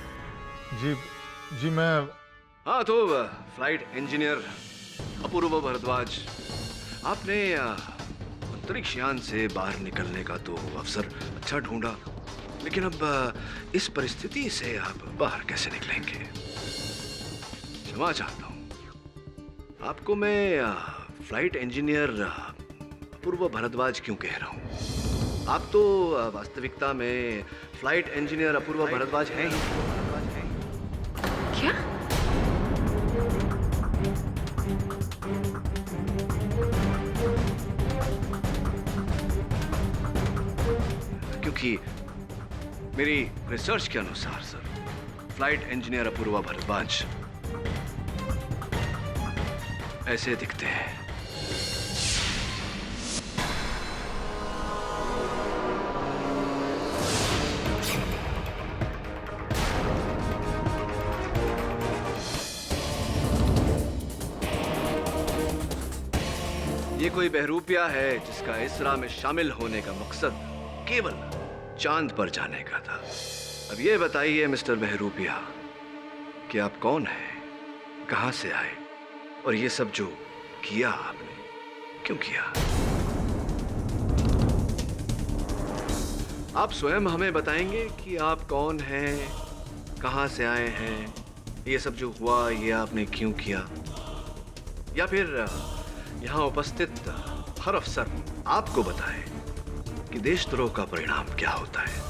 जी मैं
हाँ, तो फ्लाइट इंजीनियर अपूर्व भारद्वाज, आपने अंतरिक्ष यान से बाहर निकलने का तो अवसर अच्छा ढूंढा, लेकिन अब इस परिस्थिति से आप बाहर कैसे निकलेंगे? क्षमा चाहता हूं, आपको मैं फ्लाइट इंजीनियर अपूर्व भारद्वाज क्यों कह रहा हूं? आप तो वास्तविकता में फ्लाइट इंजीनियर अपूर्व भारद्वाज हैं ही।
क्या?
क्योंकि मेरी रिसर्च के अनुसार sir, flight engineer Apoorva Bhardwaj ऐसे दिखते हैं। ये कोई बहरूपिया है जिसका इसरा में शामिल होने का मकसद केवल चांद पर जाने का था। अब ये बताइए मिस्टर बहरूपिया कि आप कौन हैं, कहां से आए, और ये सब जो किया आपने क्यों किया? आप स्वयं हमें बताएंगे कि आप कौन हैं, कहां से आए हैं, ये सब जो हुआ ये आपने क्यों किया, या फिर यहां उपस्थित हर अफसर आपको बताए कि देशद्रोह का परिणाम क्या होता है?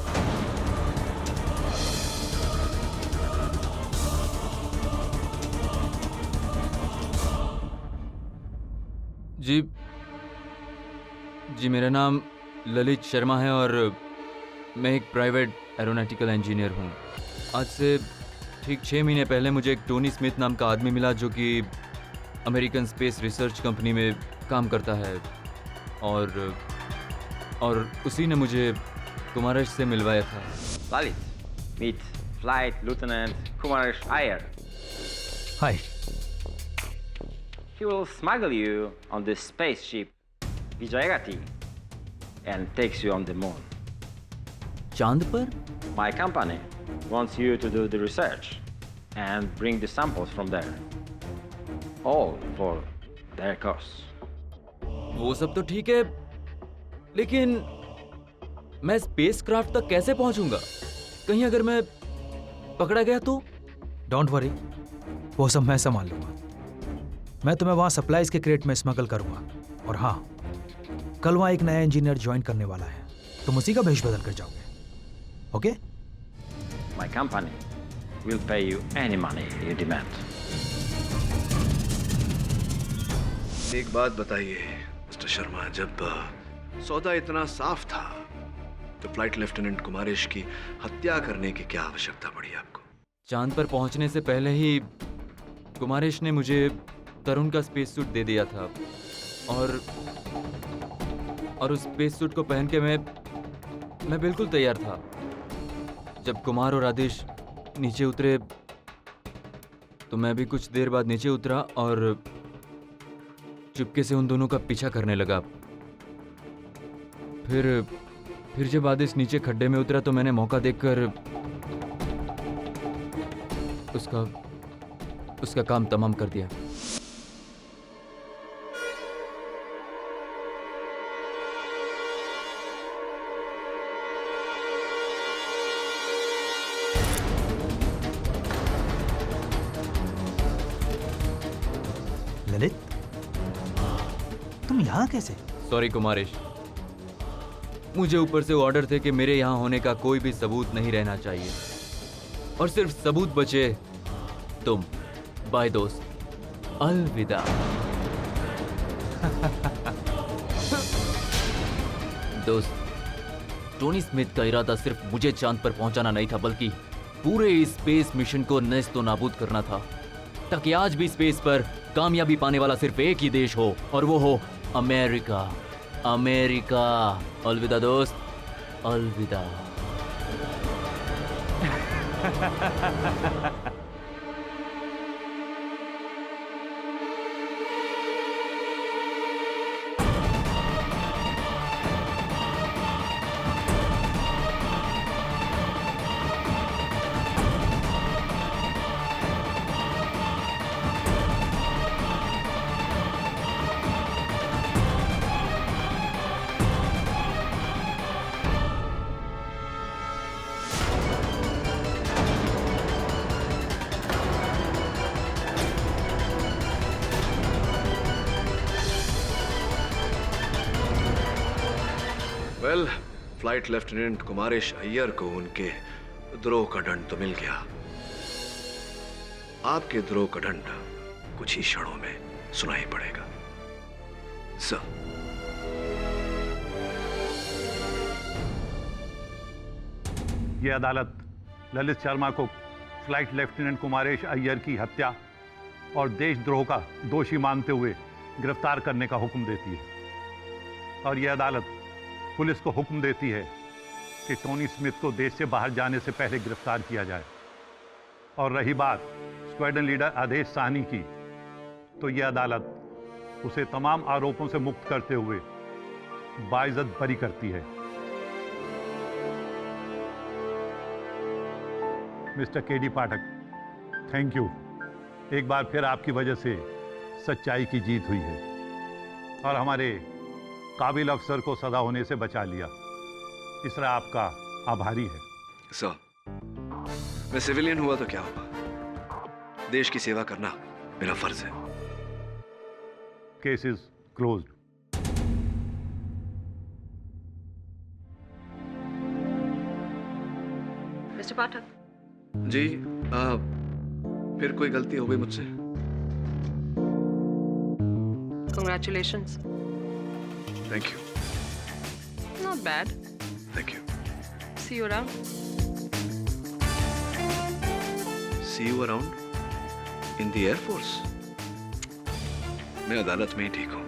जी मेरा नाम ललित शर्मा है और मैं एक प्राइवेट एरोनॉटिकल इंजीनियर हूँ। आज से ठीक 6 महीने पहले मुझे एक टोनी स्मिथ नाम का आदमी मिला जो कि अमेरिकन स्पेस रिसर्च कंपनी में काम करता है, और उसी ने मुझे कुमारेश से मिलवाया था।
Lalit, meet Flight Lieutenant Kumaresh Iyer.
Hi.
He will smuggle you on the spaceship Vijayagati and takes you on the moon.
चांद पर?
My company wants you to do the research and bring the samples from there. All for their cost.
वो सब तो ठीक है, लेकिन मैं spacecraft तक कैसे पहुंचूंगा? कहीं अगर मैं पकड़ा गया तो?
डोंट वरी, वो सब मैं संभाल लूंगा। मैं तुम्हें वहां सप्लाईज के क्रेट में स्मगल करूंगा। और हाँ, कल वहां एक नया इंजीनियर ज्वाइन करने वाला है, तुम उसी का भेष बदल कर जाओगे। Okay?
My company will pay you any money you demand.
एक बात बताइए मिस्टर शर्मा, जब सौदा इतना साफ था तो फ्लाइट लेफ्टिनेंट कुमारेश की हत्या करने की क्या आवश्यकता पड़ी आपको?
चांद पर पहुंचने से पहले ही कुमारेश ने मुझे तरुण का स्पेस सूट दे दिया था, और उस स्पेस सूट को पहन के मैं बिल्कुल तैयार था। जब कुमार और आदेश नीचे उतरे तो मैं भी कुछ देर बाद नीचे उतरा और चुपके से उन दोनों का पीछा करने लगा। फिर जब आदेश नीचे खड्डे में उतरा तो मैंने मौका देखकर उसका काम तमाम कर दिया।
ललित, तुम यहाँ कैसे?
सॉरी कुमारेश, मुझे ऊपर से ऑर्डर थे कि मेरे यहाँ होने का कोई भी सबूत नहीं रहना चाहिए, और सिर्फ सबूत बचे तुम। बाय दोस्त। अलविदा। दोस्त, टोनी स्मिथ का इरादा सिर्फ मुझे चांद पर पहुंचाना नहीं था, बल्कि पूरे इस स्पेस मिशन को नेस्तो नाबूद करना था, ताकि आज भी स्पेस पर कामयाबी पाने वाला सिर्फ एक ही देश हो, और वो हो अमेरिका। अमेरिका। अलविदा दोस्त, अलविदा।
Well, flight lieutenant Kumaresh Iyer को उनके द्रोह का दंड तो मिल गया। आपके द्रोह का दंड कुछ ही क्षणों में सुनाई पड़ेगा। सर,
ये अदालत ललित शर्मा को फ्लाइट लेफ्टिनेंट कुमारेश अय्यर की हत्या और देशद्रोह का दोषी मानते हुए गिरफ्तार करने का हुक्म देती है। और यह अदालत पुलिस को हुक्म देती है कि टोनी स्मिथ को देश से बाहर जाने से पहले गिरफ्तार किया जाए। और रही बात स्क्वाड्रन लीडर आदेश साहनी की, तो यह अदालत उसे तमाम आरोपों से मुक्त करते हुए बाइज्जत बरी करती है। Mister KD Pathak, thank you. एक बार फिर आपकी वजह से सच्चाई की जीत हुई है और हमारे काबिल अफसर को सजा होने से बचा लिया। इसरा आपका आभारी है।
सर, मैं सिविलियन हुआ तो क्या हुआ, देश की सेवा करना मेरा फर्ज है।
Case is closed.
Mister Pathak.
जी, फिर कोई गलती हो गई मुझसे?
Congratulations.
Thank you.
Not bad.
Thank you.
See you around.
See you around in the Air Force। मैं अदालत में ही ठीक हूँ।